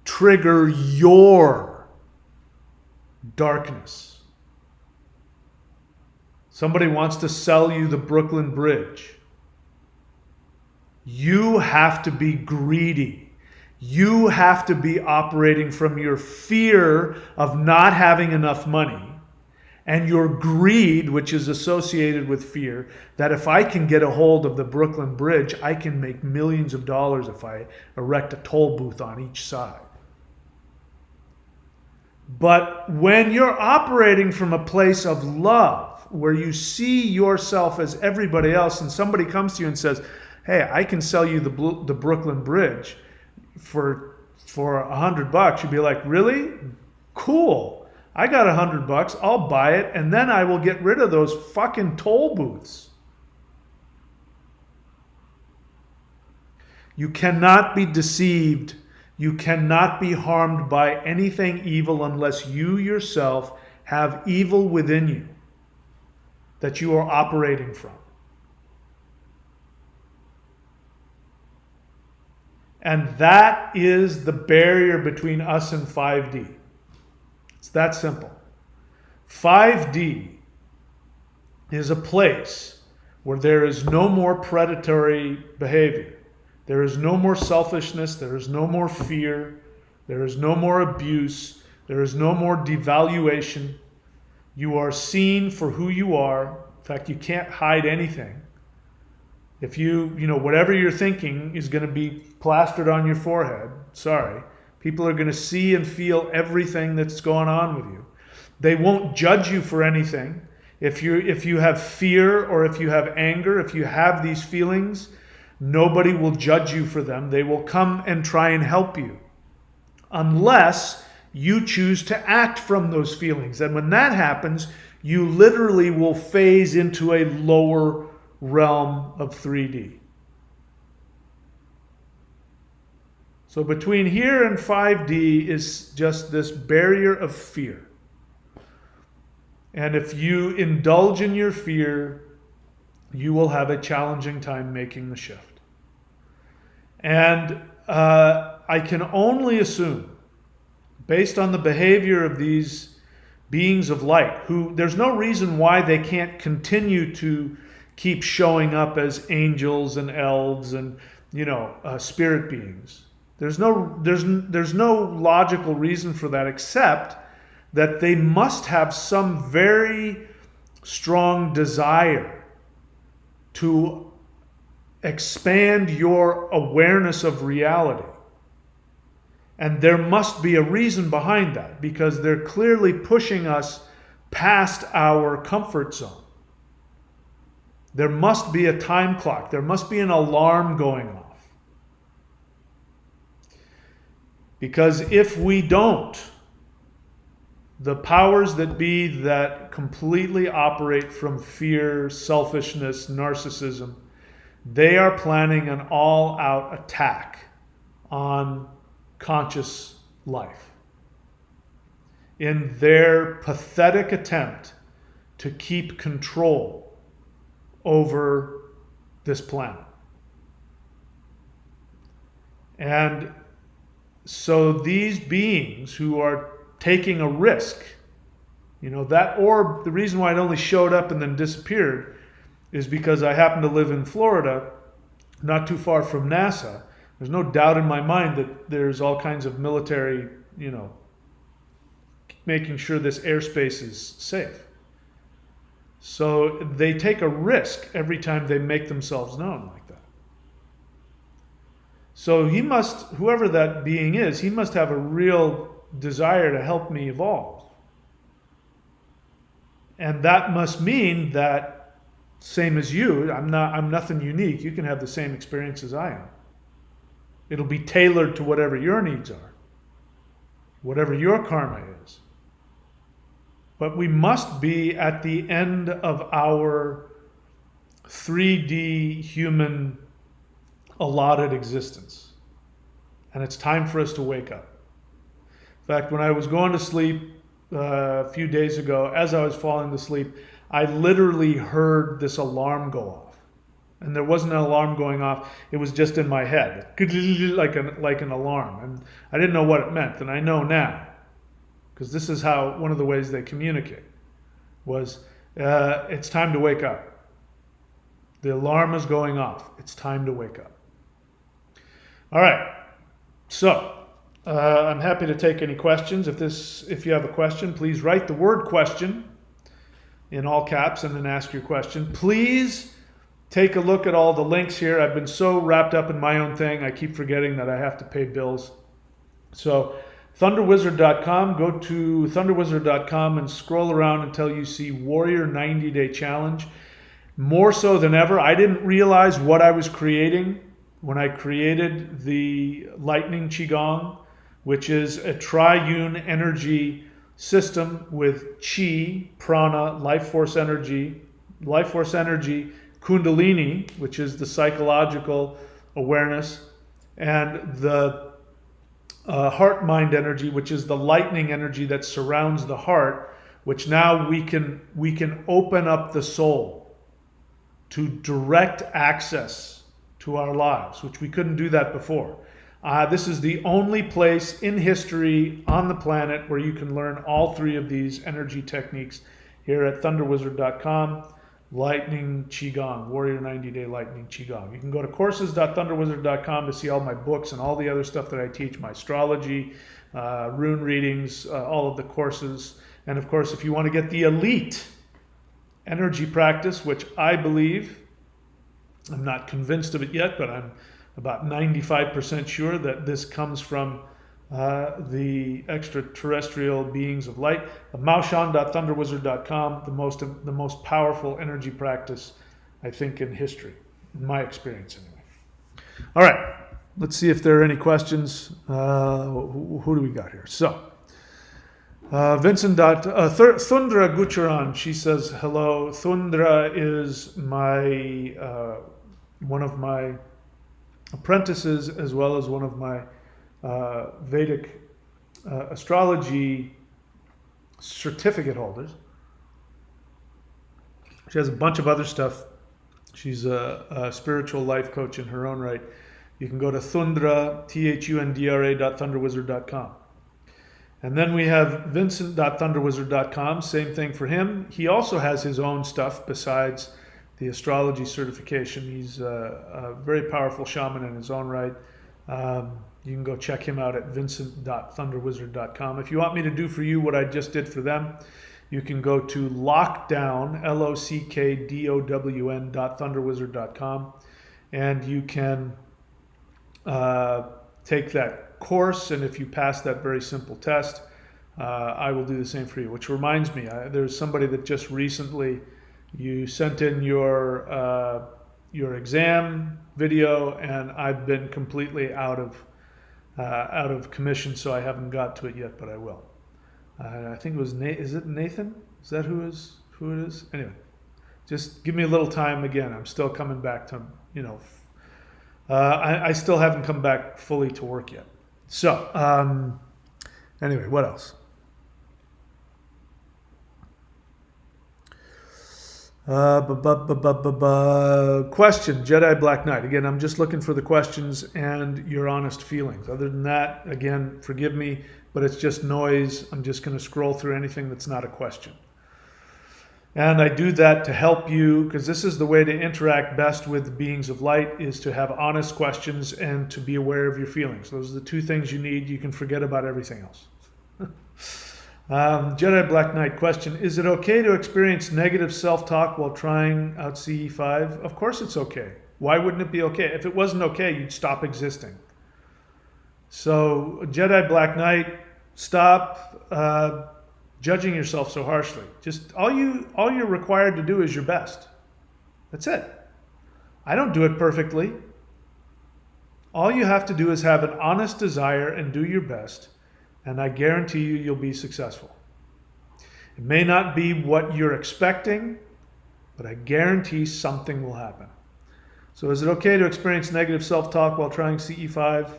trigger your darkness. Somebody wants to sell you the Brooklyn Bridge. You have to be greedy. You have to be operating from your fear of not having enough money and your greed, which is associated with fear, that if I can get a hold of the Brooklyn Bridge, I can make millions of dollars if I erect a toll booth on each side. But when you're operating from a place of love, where you see yourself as everybody else, and somebody comes to you and says, hey, I can sell you the Brooklyn Bridge for $100, you'd be like, really? Cool. I got $100. I'll buy it, and then I will get rid of those fucking toll booths. You cannot be deceived. You cannot be harmed by anything evil unless you yourself have evil within you that you are operating from. And that is the barrier between us and 5D. It's that simple. 5D is a place where there is no more predatory behavior. There is no more selfishness. There is no more fear. There is no more abuse. There is no more devaluation. You are seen for who you are. In fact, you can't hide anything. If whatever you're thinking is going to be plastered on your forehead, sorry. People are going to see and feel everything that's going on with you. They won't judge you for anything. If you have fear or if you have anger, if you have these feelings, nobody will judge you for them. They will come and try and help you. Unless you choose to act from those feelings. And when that happens, you literally will phase into a lower realm of 3D. So between here and 5D is just this barrier of fear. And if you indulge in your fear, you will have a challenging time making the shift. And I can only assume, based on the behavior of these beings of light, who there's no reason why they can't continue to keep showing up as angels and elves and spirit beings. There's no logical reason for that, except that they must have some very strong desire to expand your awareness of reality. And there must be a reason behind that, because they're clearly pushing us past our comfort zone. There must be a time clock. There must be an alarm going off. Because if we don't, the powers that be that completely operate from fear, selfishness, narcissism, they are planning an all-out attack on conscious life in their pathetic attempt to keep control over this planet. And so these beings who are taking a risk, that orb, the reason why it only showed up and then disappeared is because I happen to live in Florida, not too far from NASA. There's no doubt in my mind that there's all kinds of military, making sure this airspace is safe. So they take a risk every time they make themselves known like that. So whoever that being is, he must have a real desire to help me evolve. And that must mean that, same as you, I'm nothing unique. You can have the same experience as I am. It'll be tailored to whatever your needs are, whatever your karma is. But we must be at the end of our 3D human allotted existence. And it's time for us to wake up. In fact, when I was going to sleep a few days ago, as I was falling to sleep, I literally heard this alarm go off. And there wasn't an alarm going off. It was just in my head, like an alarm. And I didn't know what it meant. And I know now, because this is one of the ways they communicate, was it's time to wake up. The alarm is going off. It's time to wake up. All right. So I'm happy to take any questions. If you have a question, please write the word question in all caps and then ask your question. Please take a look at all the links here. I've been so wrapped up in my own thing, I keep forgetting that I have to pay bills. So thunderwizard.com, go to thunderwizard.com and scroll around until you see Warrior 90-Day Challenge. More so than ever, I didn't realize what I was creating when I created the Lightning Qigong, which is a triune energy system with Qi, Prana, life force energy, Kundalini, which is the psychological awareness, and the heart-mind energy, which is the lightning energy that surrounds the heart, which now we can open up the soul to direct access to our lives, which we couldn't do that before. This is the only place in history on the planet where you can learn all three of these energy techniques here at thunderwizard.com. Lightning Qigong, Warrior 90-Day Lightning Qigong. You can go to courses.thunderwizard.com to see all my books and all the other stuff that I teach, my astrology, rune readings, all of the courses. And of course, if you want to get the elite energy practice, which I believe, I'm not convinced of it yet, but I'm about 95% sure that this comes from the extraterrestrial beings of light. Maushan.thunderwizard.com, the most powerful energy practice, I think, in history, in my experience anyway. All right, let's see if there are any questions. Who do we got here? So, Vincent. Thundra Gucharan, she says hello. Thundra is one of my apprentices, as well as one of my Vedic astrology certificate holders. She has a bunch of other stuff. She's a spiritual life coach in her own right. You can go to Thundra, thundra.thunderwizard.com. And then we have Vincent.thunderwizard.com, same thing for him. He also has his own stuff besides the astrology certification. He's a very powerful shaman in his own right. You can go check him out at vincent.thunderwizard.com. If you want me to do for you what I just did for them, you can go to lockdown, lockdown.thunderwizard.com, and you can take that course, and if you pass that very simple test, I will do the same for you. Which reminds me, there's somebody that just recently, you sent in your exam video, and I've been completely out of commission, so I haven't got to it yet, but I will. I think it was is it Nathan? Is that who it is? Anyway, just give me a little time again. I'm still coming back to, I still haven't come back fully to work yet. So, anyway, what else? Question, Jedi Black Knight. Again, I'm just looking for the questions and your honest feelings. Other than that, again, forgive me, but it's just noise. I'm just going to scroll through anything that's not a question. And I do that to help you, because this is the way to interact best with the beings of light, is to have honest questions and to be aware of your feelings. Those are the two things you need. You can forget about everything else. Jedi Black Knight question, is it okay to experience negative self-talk while trying out CE5? Of course it's okay. Why wouldn't it be okay? If it wasn't okay, you'd stop existing. So Jedi Black Knight, stop judging yourself so harshly. Just all you're required to do is your best. That's it. I don't do it perfectly. All you have to do is have an honest desire and do your best, and I guarantee you'll be successful. It may not be what you're expecting, but I guarantee something will happen. So is it okay to experience negative self-talk while trying CE5?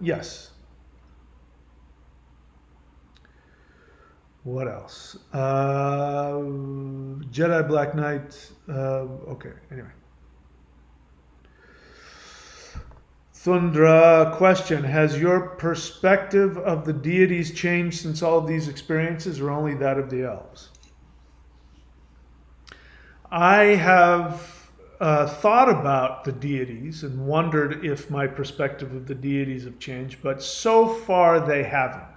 Yes. What else? Jedi Black Knight. Okay, anyway. Thundra question, has your perspective of the deities changed since all of these experiences, or only that of the elves? I have thought about the deities and wondered if my perspective of the deities have changed, but so far they haven't.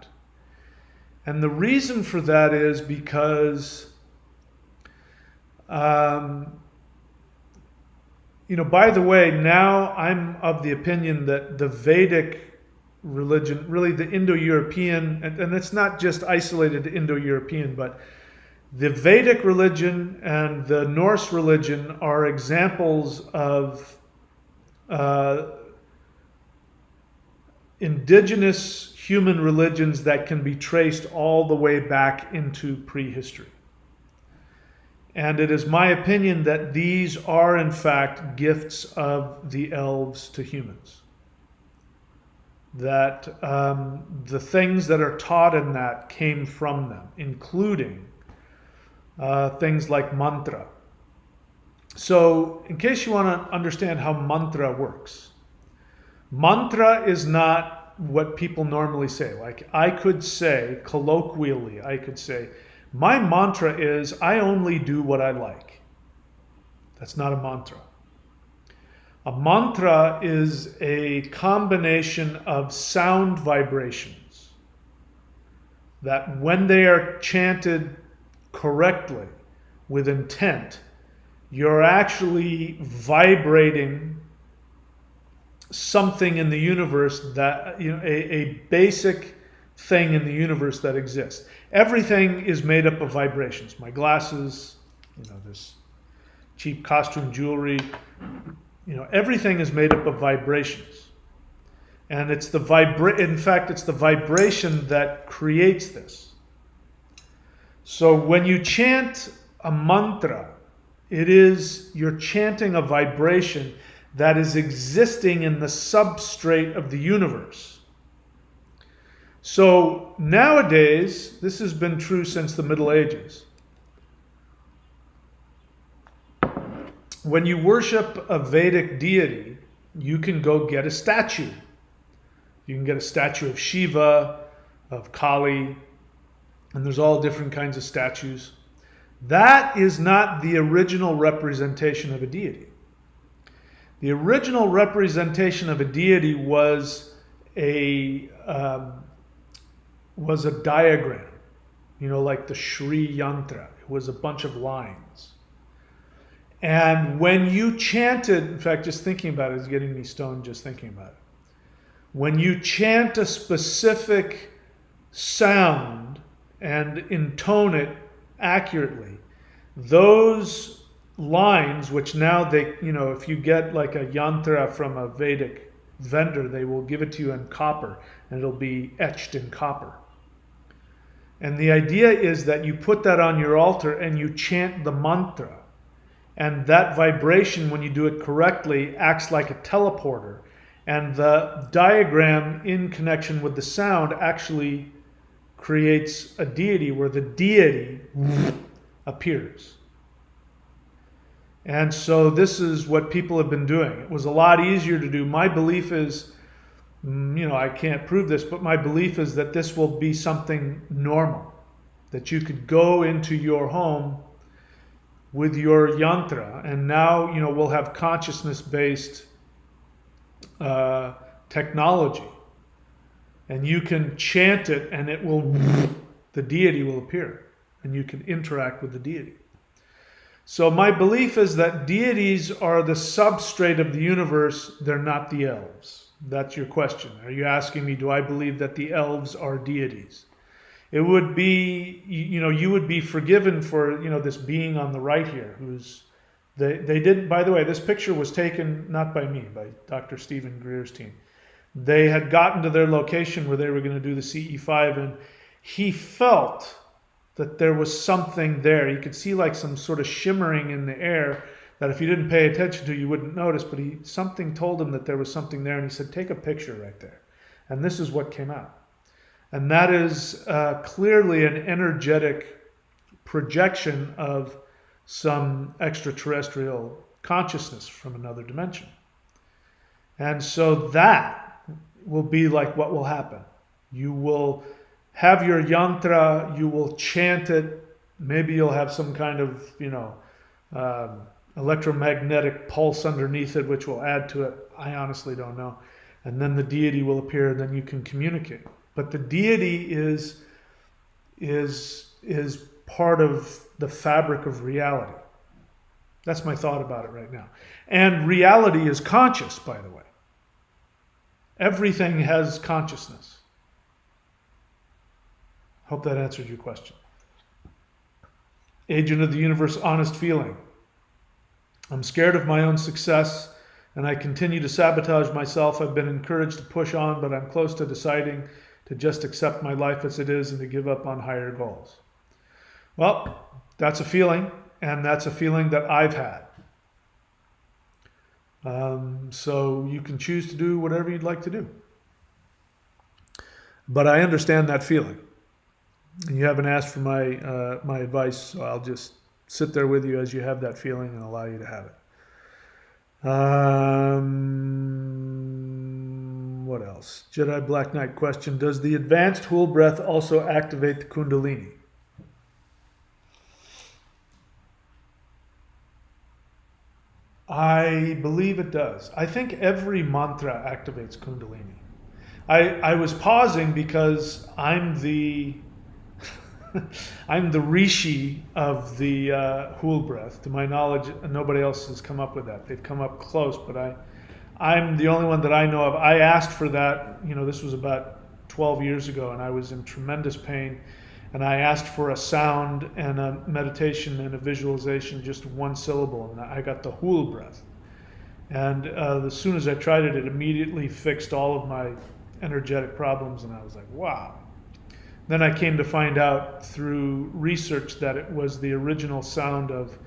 And the reason for that is because, by the way, now I'm of the opinion that the Vedic religion, really the Indo-European, and it's not just isolated to Indo-European, but the Vedic religion and the Norse religion are examples of indigenous human religions that can be traced all the way back into prehistory. And it is my opinion that these are, in fact, gifts of the elves to humans. That the things that are taught in that came from them, including things like mantra. So, in case you want to understand how mantra works, mantra is not what people normally say. Like I could say, colloquially, my mantra is, I only do what I like. That's not a mantra. A mantra is a combination of sound vibrations that when they are chanted correctly, with intent, you're actually vibrating something in the universe that, a basic thing in the universe that exists. Everything is made up of vibrations. My glasses, this cheap costume jewelry, everything is made up of vibrations. And it's the vibration that creates this. So when you chant a mantra, you're chanting a vibration that is existing in the substrate of the universe. So nowadays, this has been true since the Middle Ages. When you worship a Vedic deity, you can go get a statue. You can get a statue of Shiva, of Kali, and there's all different kinds of statues. That is not the original representation of a deity. The original representation of a deity was a diagram, like the Shri Yantra. It was a bunch of lines. And when you chanted, in fact, just thinking about it is getting me stoned just thinking about it. When you chant a specific sound and intone it accurately, those lines, which now if you get like a yantra from a Vedic vendor, they will give it to you in copper and it'll be etched in copper. And the idea is that you put that on your altar and you chant the mantra. And that vibration, when you do it correctly, acts like a teleporter. And the diagram in connection with the sound actually creates a deity where the deity appears. And so this is what people have been doing. It was a lot easier to do. My belief is, I can't prove this, but my belief is that this will be something normal. That you could go into your home with your yantra, and now we'll have consciousness-based technology, and you can chant it, and the deity will appear, and you can interact with the deity. So my belief is that deities are the substrate of the universe; they're not the elves. That's your question. Are you asking me, do I believe that the elves are deities? It would be, you would be forgiven for, this being on the right here, they did, by the way, this picture was taken not by me, by Dr. Stephen Greer's team. They had gotten to their location where they were going to do the CE5, and he felt that there was something there. You could see like some sort of shimmering in the air that if you didn't pay attention to, you wouldn't notice, but something told him that there was something there, and he said, take a picture right there. And this is what came out. And that is clearly an energetic projection of some extraterrestrial consciousness from another dimension. And so that will be like what will happen. You will have your yantra, you will chant it, maybe you'll have some kind of, electromagnetic pulse underneath it, which will add to it. I honestly don't know. And then the deity will appear, and then you can communicate. But the deity is part of the fabric of reality. That's my thought about it right now. And reality is conscious, by the way. Everything has consciousness. Hope that answered your question. Agent of the universe, honest feeling. I'm scared of my own success, and I continue to sabotage myself. I've been encouraged to push on, but I'm close to deciding to just accept my life as it is and to give up on higher goals. Well, that's a feeling, and that's a feeling that I've had. So you can choose to do whatever you'd like to do. But I understand that feeling. You haven't asked for my advice, so I'll just sit there with you as you have that feeling and allow you to have it. What else? Jedi Black Knight question. Does the advanced Hool breath also activate the Kundalini? I believe it does. I think every mantra activates Kundalini. I was pausing because I'm the I'm the rishi of the Hool breath. To my knowledge, nobody else has come up with that. They've come up close, but I'm the only one that I know of. I asked for that, this was about 12 years ago, and I was in tremendous pain. And I asked for a sound and a meditation and a visualization, just one syllable, and I got the Hool breath. And as soon as I tried it, it immediately fixed all of my energetic problems, and I was like, wow. Then I came to find out through research that it was the original sound of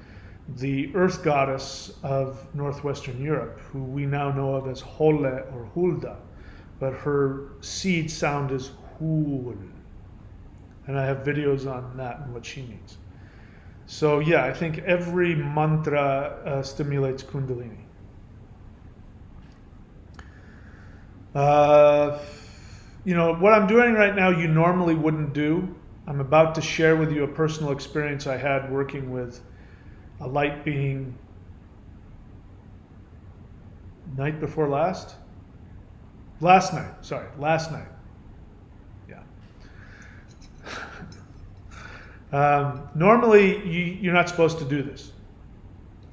the earth goddess of northwestern Europe, who we now know of as Hole or Hulda, but her seed sound is Hul. And I have videos on that and what she means. So yeah, I think every mantra stimulates Kundalini. What I'm doing right now you normally wouldn't do. I'm about to share with you a personal experience I had working with a light being night before last? Last night. Yeah. Normally, you're not supposed to do this.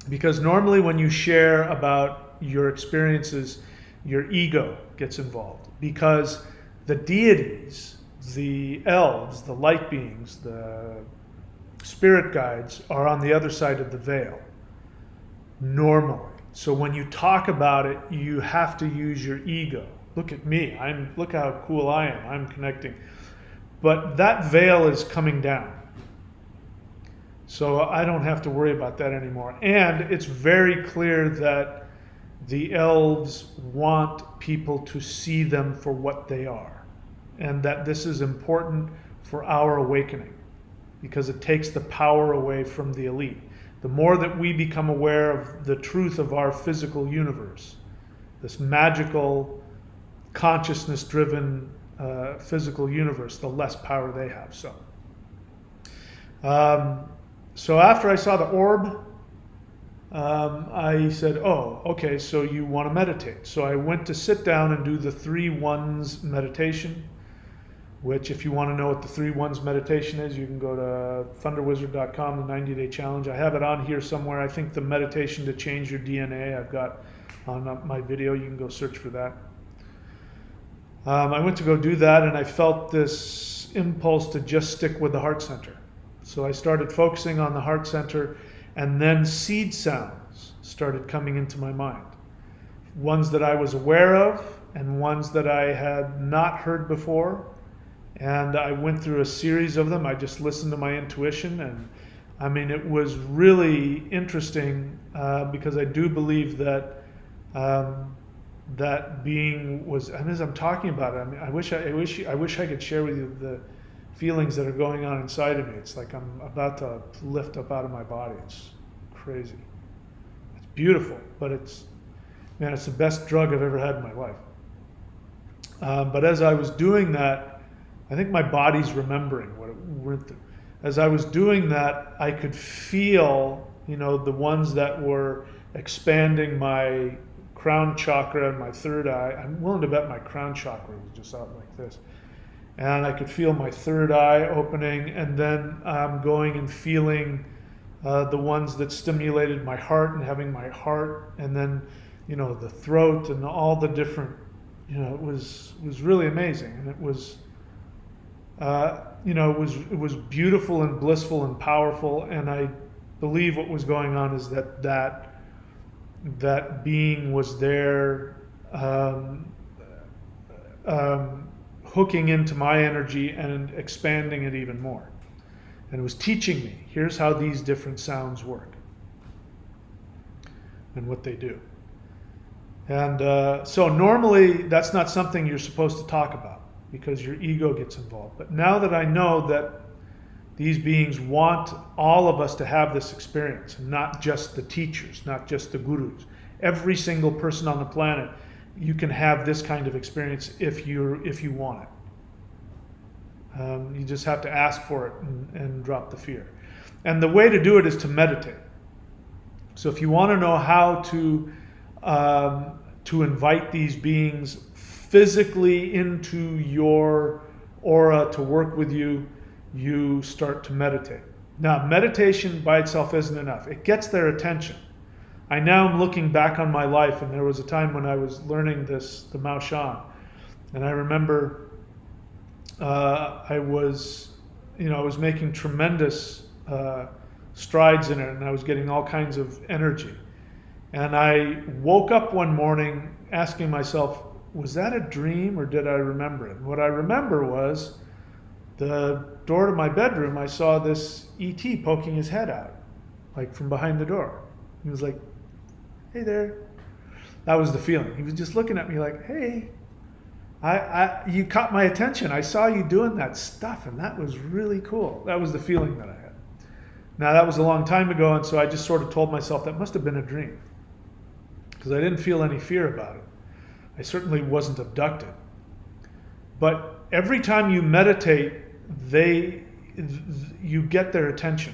Because normally when you share about your experiences, your ego gets involved. Because the deities, the elves, the light beings, the spirit guides are on the other side of the veil. Normally. So when you talk about it, you have to use your ego. Look at me. Look how cool I am. I'm connecting. But that veil is coming down. So I don't have to worry about that anymore. And it's very clear that the elves want people to see them for what they are. And that this is important for our awakening because it takes the power away from the elite. The more that we become aware of the truth of our physical universe, this magical, consciousness-driven physical universe, the less power they have. So after I saw the orb, I said, oh, okay, so you want to meditate. So I went to sit down and do the 3 ones meditation, which if you want to know what the 3 ones meditation is, you can go to thunderwizard.com, the 90-day challenge. I have it on here somewhere. I think the meditation to change your DNA, I've got on my video. You can go search for that. I went to go do that, and I felt this impulse to just stick with the heart center. So I started focusing on the heart center, and then seed sounds started coming into my mind. Ones that I was aware of, and ones that I had not heard before. And I went through a series of them. I just listened to my intuition, and I mean, it was really interesting because I do believe that that being was. And as I'm talking about it, I mean, I wish I could share with you the feelings that are going on inside of me. It's like I'm about to lift up out of my body. It's crazy. It's beautiful, but it's the best drug I've ever had in my life. But as I was doing that, I think my body's remembering what it went through. As I was doing that, I could feel, the ones that were expanding my crown chakra and my third eye. I'm willing to bet my crown chakra was just out like this. And I could feel my third eye opening, and then going and feeling the ones that stimulated my heart and having my heart, and then, the throat and all the different, it was really amazing. And it was, it was beautiful and blissful and powerful. And I believe what was going on is that being was there, hooking into my energy and expanding it even more. And it was teaching me, here's how these different sounds work and what they do. And so normally that's not something you're supposed to talk about because your ego gets involved. But now that I know that these beings want all of us to have this experience, and not just the teachers, not just the gurus, every single person on the planet, you can have this kind of experience if you want it. You just have to ask for it and drop the fear. And the way to do it is to meditate. So if you want to know how to invite these beings physically into your aura to work with you, you start to meditate. Now, meditation by itself isn't enough. It gets their attention. I now am looking back on my life, and there was a time when I was learning the Mao Shan, and I remember I was making tremendous strides in it, and I was getting all kinds of energy. And I woke up one morning asking myself, was that a dream or did I remember it? And what I remember was the door to my bedroom, I saw this ET poking his head out, like from behind the door. He was like, "Hey there." That was the feeling. He was just looking at me like, "Hey, you caught my attention. I saw you doing that stuff, and that was really cool." That was the feeling that I had. Now, that was a long time ago, and so I just sort of told myself that must have been a dream, because I didn't feel any fear about it. I certainly wasn't abducted. But every time you meditate, you get their attention,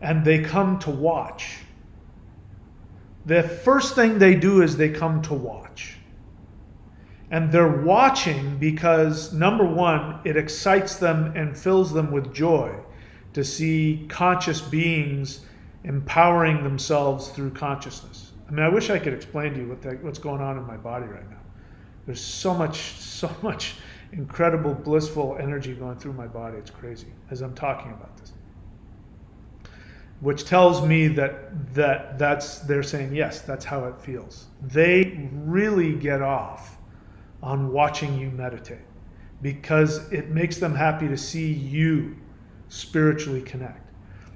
and they come to watch. The first thing they do is they come to watch. And they're watching because, number one, it excites them and fills them with joy to see conscious beings empowering themselves through consciousness. I mean, I wish I could explain to you what's going on in my body right now. There's so much incredible, blissful energy going through my body. It's crazy as I'm talking about this. Which tells me they're saying, yes, that's how it feels. They really get off on watching you meditate because it makes them happy to see you spiritually connect.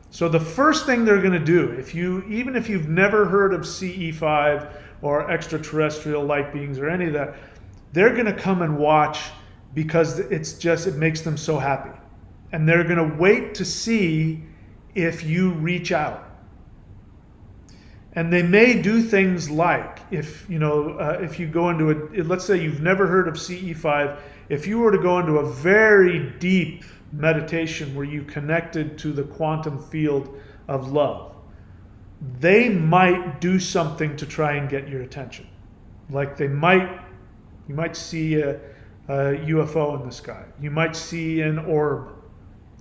So the first thing they're going to do, even if you've never heard of CE5 or extraterrestrial light beings or any of that, they're going to come and watch because it makes them so happy. And they're going to wait to see if you reach out. And they may do things like, if you go into let's say you've never heard of CE5, if you were to go into a very deep meditation where you connected to the quantum field of love, they might do something to try and get your attention. Like you might see a UFO in the sky. You might see an orb.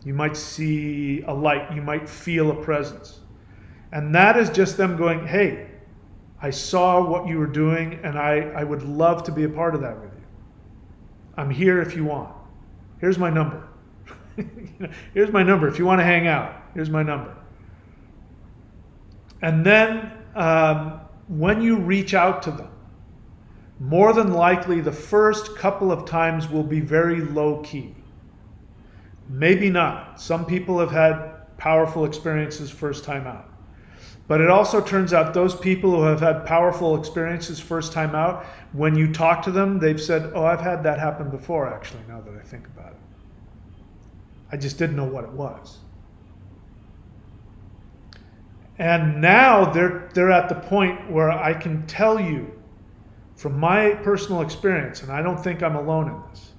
You might see a light. You might feel a presence. And that is just them going, "Hey, I saw what you were doing and I would love to be a part of that with you. I'm here if you want. Here's my number." Here's my number. If you want to hang out, here's my number. And then when you reach out to them, more than likely the first couple of times will be very low key. Maybe not. Some people have had powerful experiences first time out. But it also turns out those people who have had powerful experiences first time out, when you talk to them, they've said, "Oh, I've had that happen before, actually, now that I think about it. I just didn't know what it was." And now they're at the point where I can tell you from my personal experience, and I don't think I'm alone in this,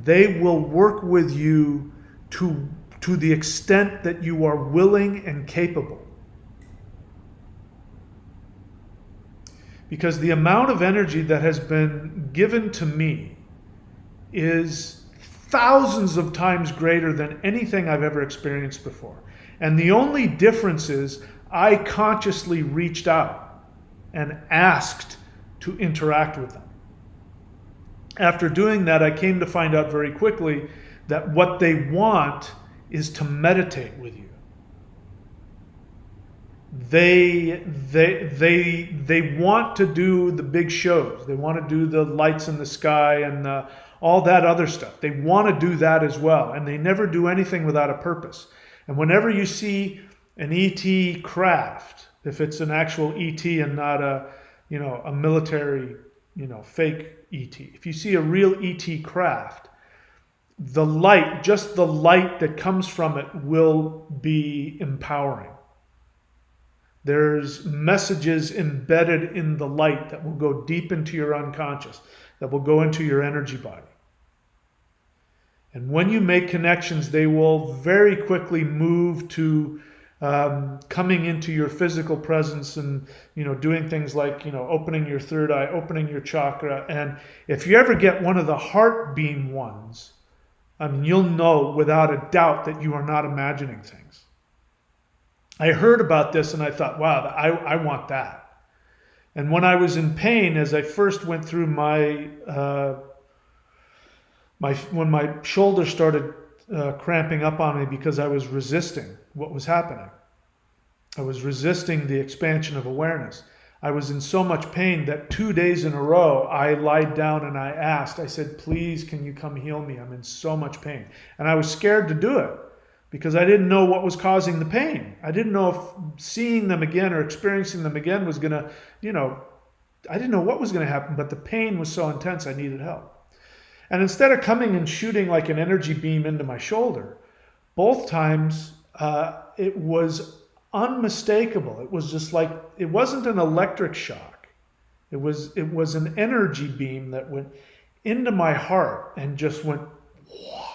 they will work with you to the extent that you are willing and capable. Because the amount of energy that has been given to me is thousands of times greater than anything I've ever experienced before. And the only difference is I consciously reached out and asked to interact with them. After doing that, I came to find out very quickly that what they want is to meditate with you. They want to do the big shows. They want to do the lights in the sky and all that other stuff. They want to do that as well. And they never do anything without a purpose. And whenever you see an ET craft, if it's an actual ET and not a military, fake ET. If you see a real ET craft, the light, just the light that comes from it will be empowering. There's messages embedded in the light that will go deep into your unconscious, that will go into your energy body. And when you make connections, they will very quickly move to coming into your physical presence and, doing things like, opening your third eye, opening your chakra. And if you ever get one of the heart beam ones, you'll know without a doubt that you are not imagining things. I heard about this and I thought, wow, I want that. And when I was in pain, as I first went through when my shoulder started cramping up on me because I was resisting what was happening. I was resisting the expansion of awareness. I was in so much pain that 2 days in a row, I lied down and I said, "Please, can you come heal me? I'm in so much pain." And I was scared to do it because I didn't know what was causing the pain. I didn't know if seeing them again or experiencing them again was going to, I didn't know what was going to happen, but the pain was so intense I needed help. And instead of coming and shooting like an energy beam into my shoulder, both times it was unmistakable. It was just like, it wasn't an electric shock. It was an energy beam that went into my heart and just went, whoa.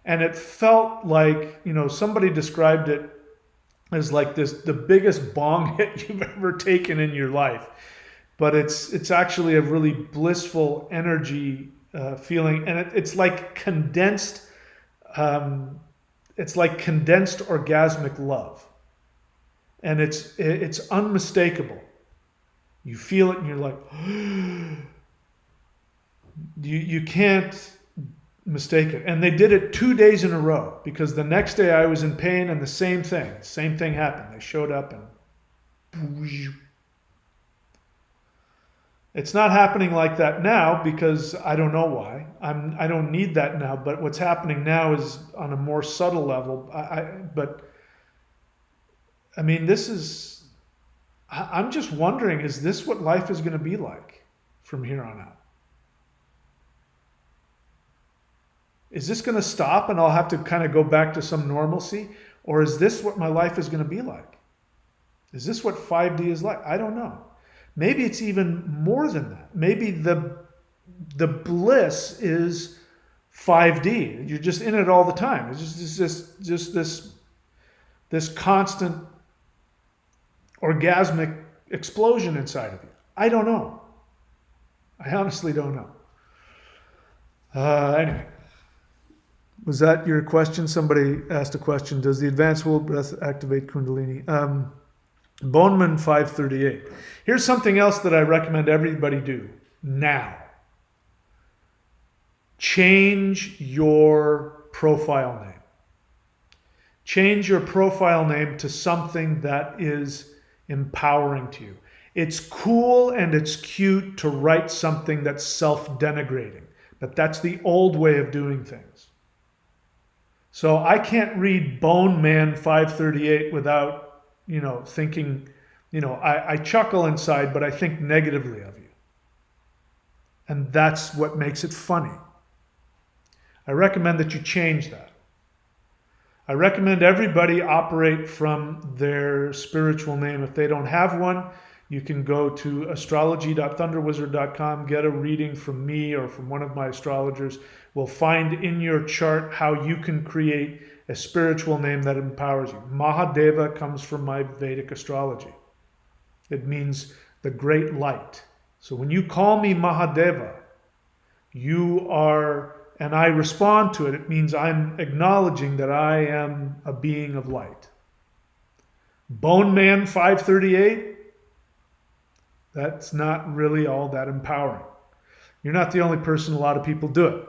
And it felt like, somebody described it as like the biggest bong hit you've ever taken in your life. But it's actually a really blissful energy feeling, and it's like condensed. It's like condensed orgasmic love, and it's unmistakable. You feel it, and you're like, you can't mistake it. And they did it 2 days in a row, because the next day I was in pain, and the same thing happened. They showed up, and it's not happening like that now, because I don't know why. I don't need that now. But what's happening now is on a more subtle level. I'm just wondering, is this what life is going to be like from here on out? Is this going to stop and I'll have to kind of go back to some normalcy? Or is this what my life is going to be like? Is this what 5D is like? I don't know. Maybe it's even more than that. Maybe the bliss is 5D. You're just in it all the time. It's just this constant orgasmic explosion inside of you. I don't know. I honestly don't know. Anyway. Was that your question? Somebody asked a question. Does the advanced world breath activate Kundalini? Boneman 538. Here's something else that I recommend everybody do now. Change your profile name. Change your profile name to something that is empowering to you. It's cool and it's cute to write something that's self-denigrating, but that's the old way of doing things. So I can't read Bone Man 538 without, thinking, I chuckle inside, but I think negatively of you. And that's what makes it funny. I recommend that you change that. I recommend everybody operate from their spiritual name. If they don't have one, you can go to astrology.thunderwizard.com, get a reading from me or from one of my astrologers. We'll find in your chart how you can create a spiritual name that empowers you. Mahadeva comes from my Vedic astrology. It means the great light. So when you call me Mahadeva, you are, and I respond to it, it means I'm acknowledging that I am a being of light. Bone Man 538, that's not really all that empowering. You're not the only person, a lot of people do it.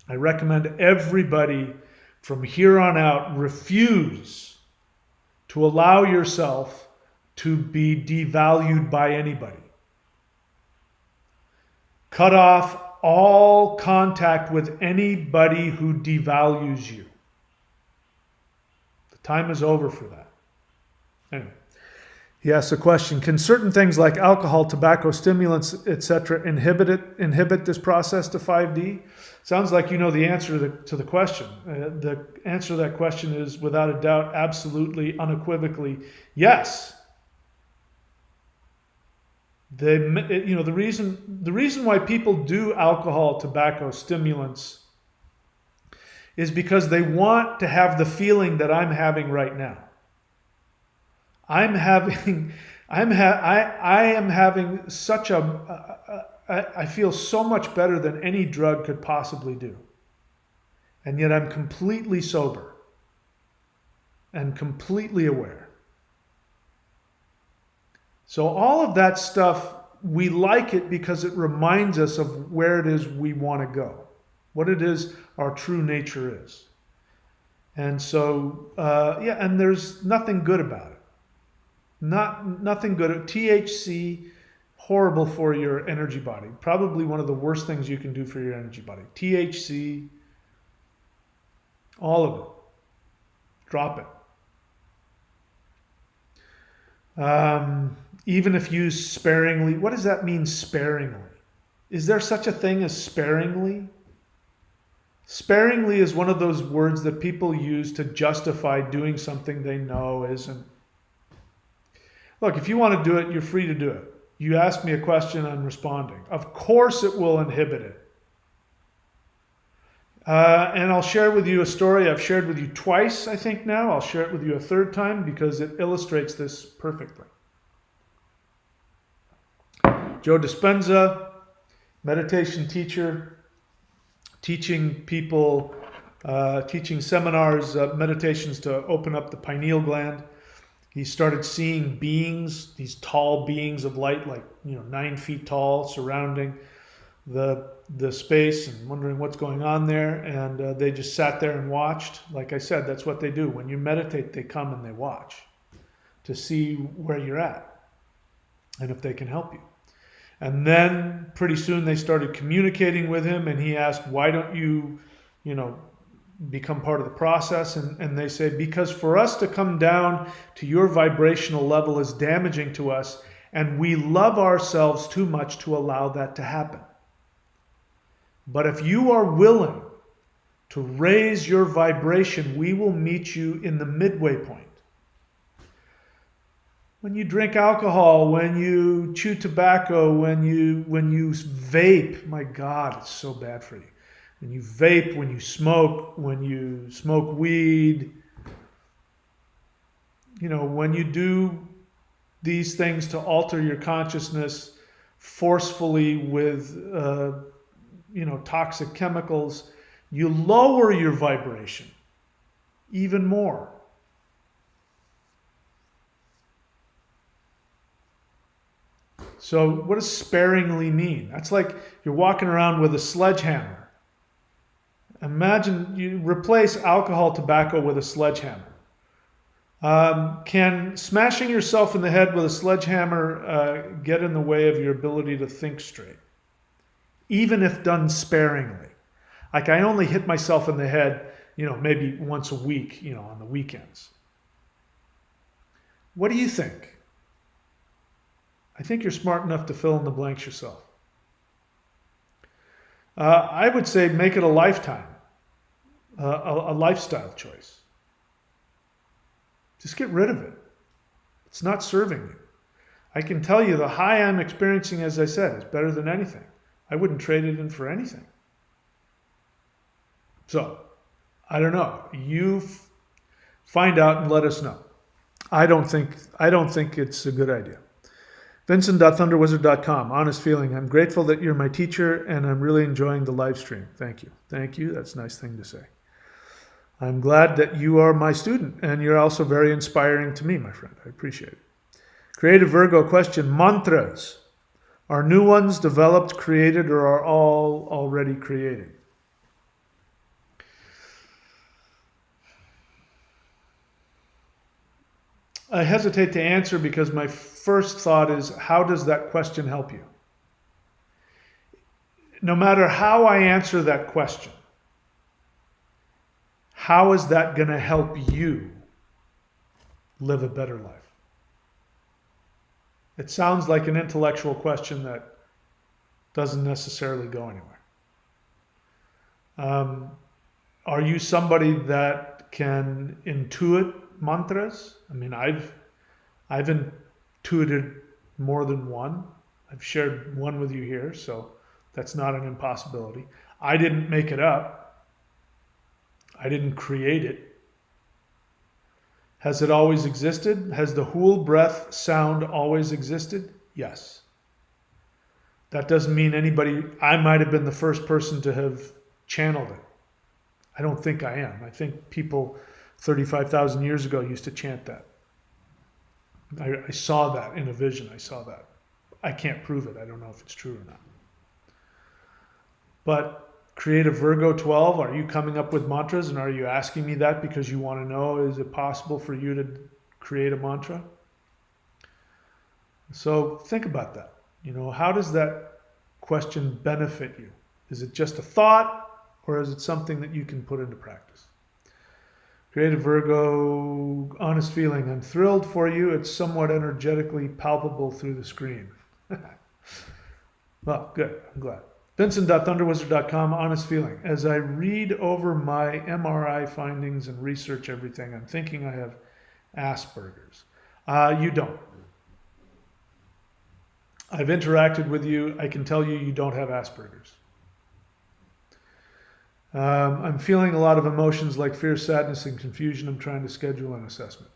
I recommend everybody from here on out refuse to allow yourself to be devalued by anybody. Cut off all contact with anybody who devalues you. The time is over for that. Anyway, he asks a question: can certain things like alcohol, tobacco, stimulants, etc. inhibit this process to 5D? Sounds like you know the answer to the question. The answer to that question is, without a doubt, absolutely, unequivocally, yes. The reason why people do alcohol, tobacco, stimulants is because they want to have the feeling that I'm having right now. I am having such I feel so much better than any drug could possibly do. And yet I'm completely sober and completely aware. So all of that stuff, we like it because it reminds us of where it is we want to go, what it is our true nature is. And so, and there's nothing good about it. Nothing good. THC, horrible for your energy body. Probably one of the worst things you can do for your energy body. THC, all of it. Drop it. Even if used sparingly, what does that mean, sparingly? Is there such a thing as sparingly? Sparingly is one of those words that people use to justify doing something they know isn't. Look, if you want to do it, you're free to do it. You ask me a question, I'm responding. Of course it will inhibit it. And I'll share with you a story I've shared with you twice, I think now. I'll share it with you a third time because it illustrates this perfectly. Joe Dispenza, meditation teacher, teaching people, teaching seminars, meditations to open up the pineal gland. He started seeing beings, these tall beings of light, like 9 feet tall, surrounding the space and wondering what's going on there. And they just sat there and watched. Like I said, that's what they do. When you meditate, they come and they watch to see where you're at and if they can help you. And then pretty soon they started communicating with him, and he asked, why don't you, become part of the process? And they say, because for us to come down to your vibrational level is damaging to us, and we love ourselves too much to allow that to happen. But if you are willing to raise your vibration, we will meet you in the midway point. When you drink alcohol, when you chew tobacco, when you vape, my God, it's so bad for you. When you vape, when you smoke weed, when you do these things to alter your consciousness forcefully with, toxic chemicals, you lower your vibration even more. So what does sparingly mean? That's like you're walking around with a sledgehammer. Imagine you replace alcohol, tobacco with a sledgehammer. Can smashing yourself in the head with a sledgehammer get in the way of your ability to think straight? Even if done sparingly. Like I only hit myself in the head, maybe once a week, on the weekends. What do you think? I think you're smart enough to fill in the blanks yourself. I would say make it a lifetime, a lifestyle choice. Just get rid of it. It's not serving you. I can tell you the high I'm experiencing, as I said, is better than anything. I wouldn't trade it in for anything. So, I don't know. You find out and let us know. I don't think it's a good idea. Vincent.thunderwizard.com. Honest feeling. I'm grateful that you're my teacher and I'm really enjoying the live stream. Thank you. Thank you. That's a nice thing to say. I'm glad that you are my student and you're also very inspiring to me, my friend. I appreciate it. Creative Virgo question. Mantras. Are new ones developed, created, or are all already created? I hesitate to answer because my first thought is, how does that question help you? No matter how I answer that question, how is that going to help you live a better life? It sounds like an intellectual question that doesn't necessarily go anywhere. Are you somebody that can intuit mantras? I mean, I've intuited more than one. I've shared one with you here, so that's not an impossibility. I didn't make it up. I didn't create it. Has it always existed? Has the whole breath sound always existed? Yes. That doesn't mean I might have been the first person to have channeled it. I don't think I am. I think people 35,000 years ago used to chant that. I saw that in a vision. I saw that. I can't prove it. I don't know if it's true or not. But Creative Virgo 12, are you coming up with mantras, and are you asking me that because you want to know, is it possible for you to create a mantra? So think about that. How does that question benefit you? Is it just a thought, or is it something that you can put into practice? Creative Virgo, honest feeling. I'm thrilled for you. It's somewhat energetically palpable through the screen. Well, good. I'm glad. Vincent.thunderwizard.com, honest feeling. As I read over my MRI findings and research everything, I'm thinking I have Asperger's. You don't. I've interacted with you. I can tell you don't have Asperger's. I'm feeling a lot of emotions like fear, sadness, and confusion. I'm trying to schedule an assessment.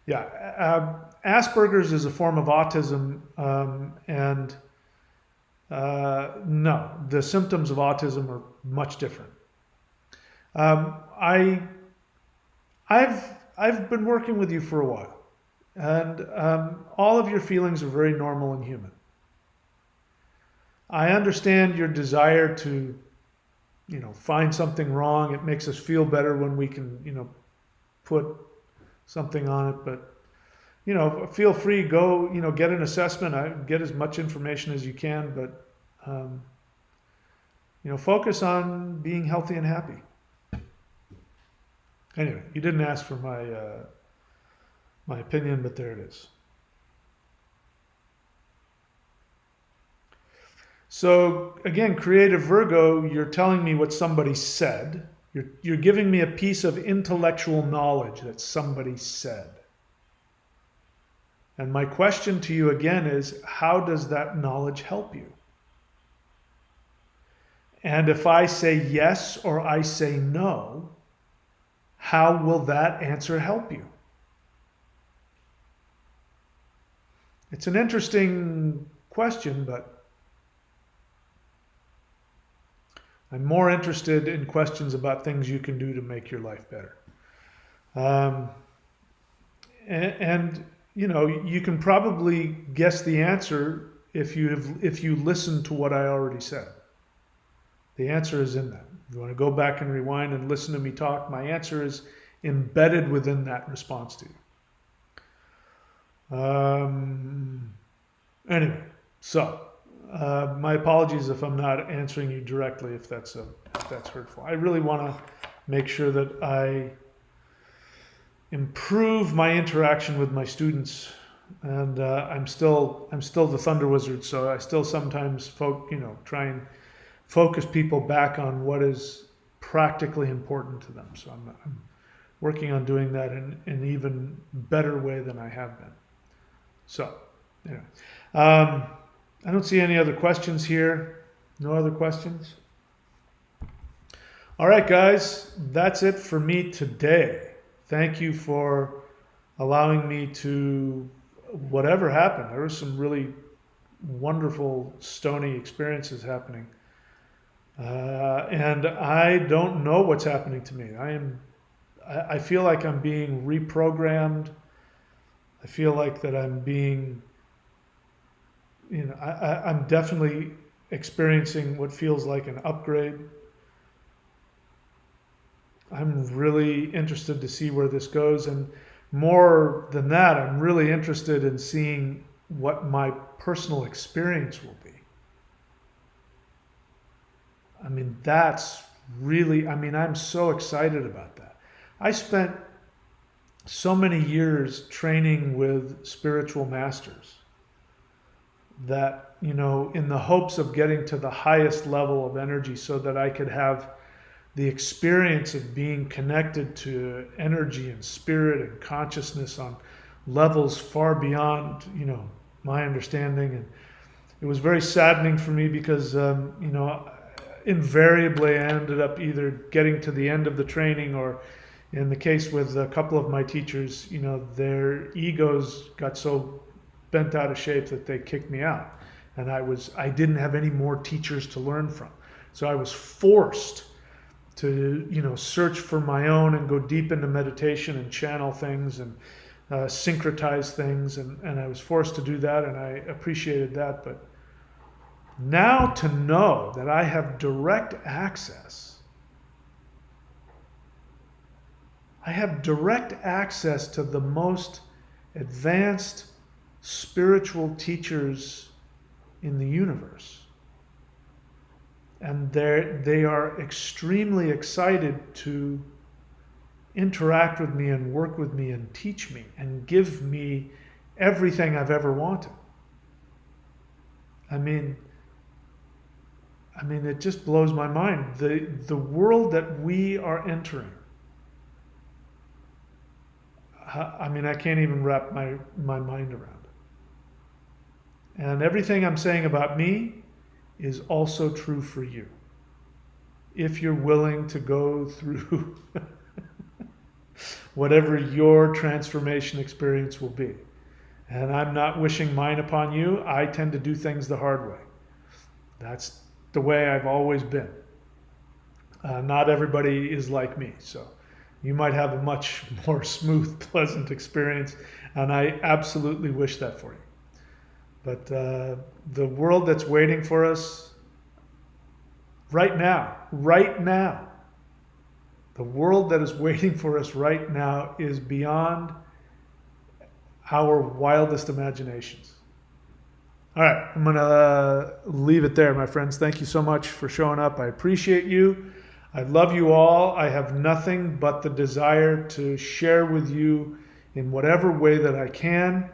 Yeah, Asperger's is a form of autism, and no, the symptoms of autism are much different. I've been working with you for a while, and all of your feelings are very normal and human. I understand your desire to, find something wrong. It makes us feel better when we can, put something on it. But, feel free, go, get an assessment, get as much information as you can. But, focus on being healthy and happy. Anyway, you didn't ask for my opinion, but there it is. So again, Creative Virgo, you're telling me what somebody said. You're giving me a piece of intellectual knowledge that somebody said. And my question to you again is, how does that knowledge help you? And if I say yes or I say no, how will that answer help you? It's an interesting question, but I'm more interested in questions about things you can do to make your life better. You can probably guess the answer if you listen to what I already said. The answer is in that. If you want to go back and rewind and listen to me talk, my answer is embedded within that response to you. Anyway, so my apologies if I'm not answering you directly, if that's hurtful. I really want to make sure that I improve my interaction with my students, and I'm still the Thunder Wizard, so I still sometimes try and focus people back on what is practically important to them. So I'm working on doing that in an even better way than I have been. So, anyway. I don't see any other questions here. No other questions? All right, guys, that's it for me today. Thank you for allowing me to, whatever happened, there was some really wonderful stony experiences happening. And I don't know what's happening to me. I feel like I'm being reprogrammed. I feel like that I'm being, I'm definitely experiencing what feels like an upgrade. I'm really interested to see where this goes. And more than that, I'm really interested in seeing what my personal experience will be. That's really, I'm so excited about that. I spent so many years training with spiritual masters that, in the hopes of getting to the highest level of energy so that I could have the experience of being connected to energy and spirit and consciousness on levels far beyond, my understanding. And it was very saddening for me because, invariably I ended up either getting to the end of the training, or in the case with a couple of my teachers, their egos got so bent out of shape that they kicked me out. And I didn't have any more teachers to learn from. So I was forced to, search for my own and go deep into meditation and channel things and syncretize things. And I was forced to do that, and I appreciated that. But now to know that I have direct access, to the most advanced spiritual teachers in the universe. And they are extremely excited to interact with me and work with me and teach me and give me everything I've ever wanted. I mean, it just blows my mind. The world that we are entering, I can't even wrap my mind around it. And everything I'm saying about me is also true for you. If you're willing to go through whatever your transformation experience will be. And I'm not wishing mine upon you. I tend to do things the hard way. That's the way I've always been. Not everybody is like me, so you might have a much more smooth, pleasant experience, and I absolutely wish that for you. But the world that's waiting for us right now, the world that is waiting for us right now is beyond our wildest imaginations. All right, I'm going to leave it there, my friends. Thank you so much for showing up. I appreciate you. I love you all. I have nothing but the desire to share with you in whatever way that I can,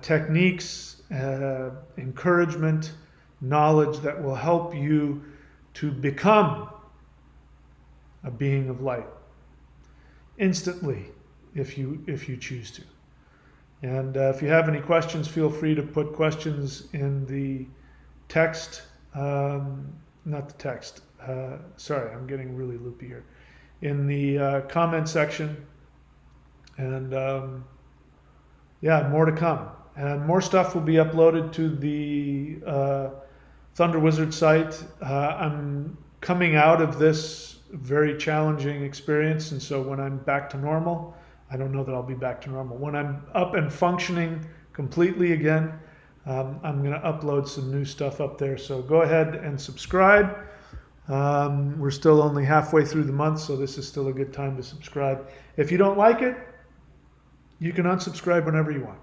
techniques, encouragement, knowledge that will help you to become a being of light instantly if you choose to. And if you have any questions, feel free to put questions in the text, not the text, sorry, I'm getting really loopy here, in the comment section. And yeah, more to come. And more stuff will be uploaded to the Thunder Wizard site. I'm coming out of this very challenging experience, and so when I'm back to normal, I don't know that I'll be back to normal. When I'm up and functioning completely again, I'm going to upload some new stuff up there. So go ahead and subscribe. We're still only halfway through the month, so this is still a good time to subscribe. If you don't like it, you can unsubscribe whenever you want.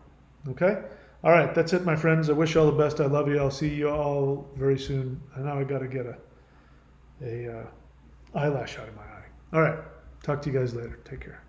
Okay? All right, that's it, my friends. I wish you all the best. I love you. I'll see you all very soon. And now I got to get a eyelash out of my eye. All right, talk to you guys later. Take care.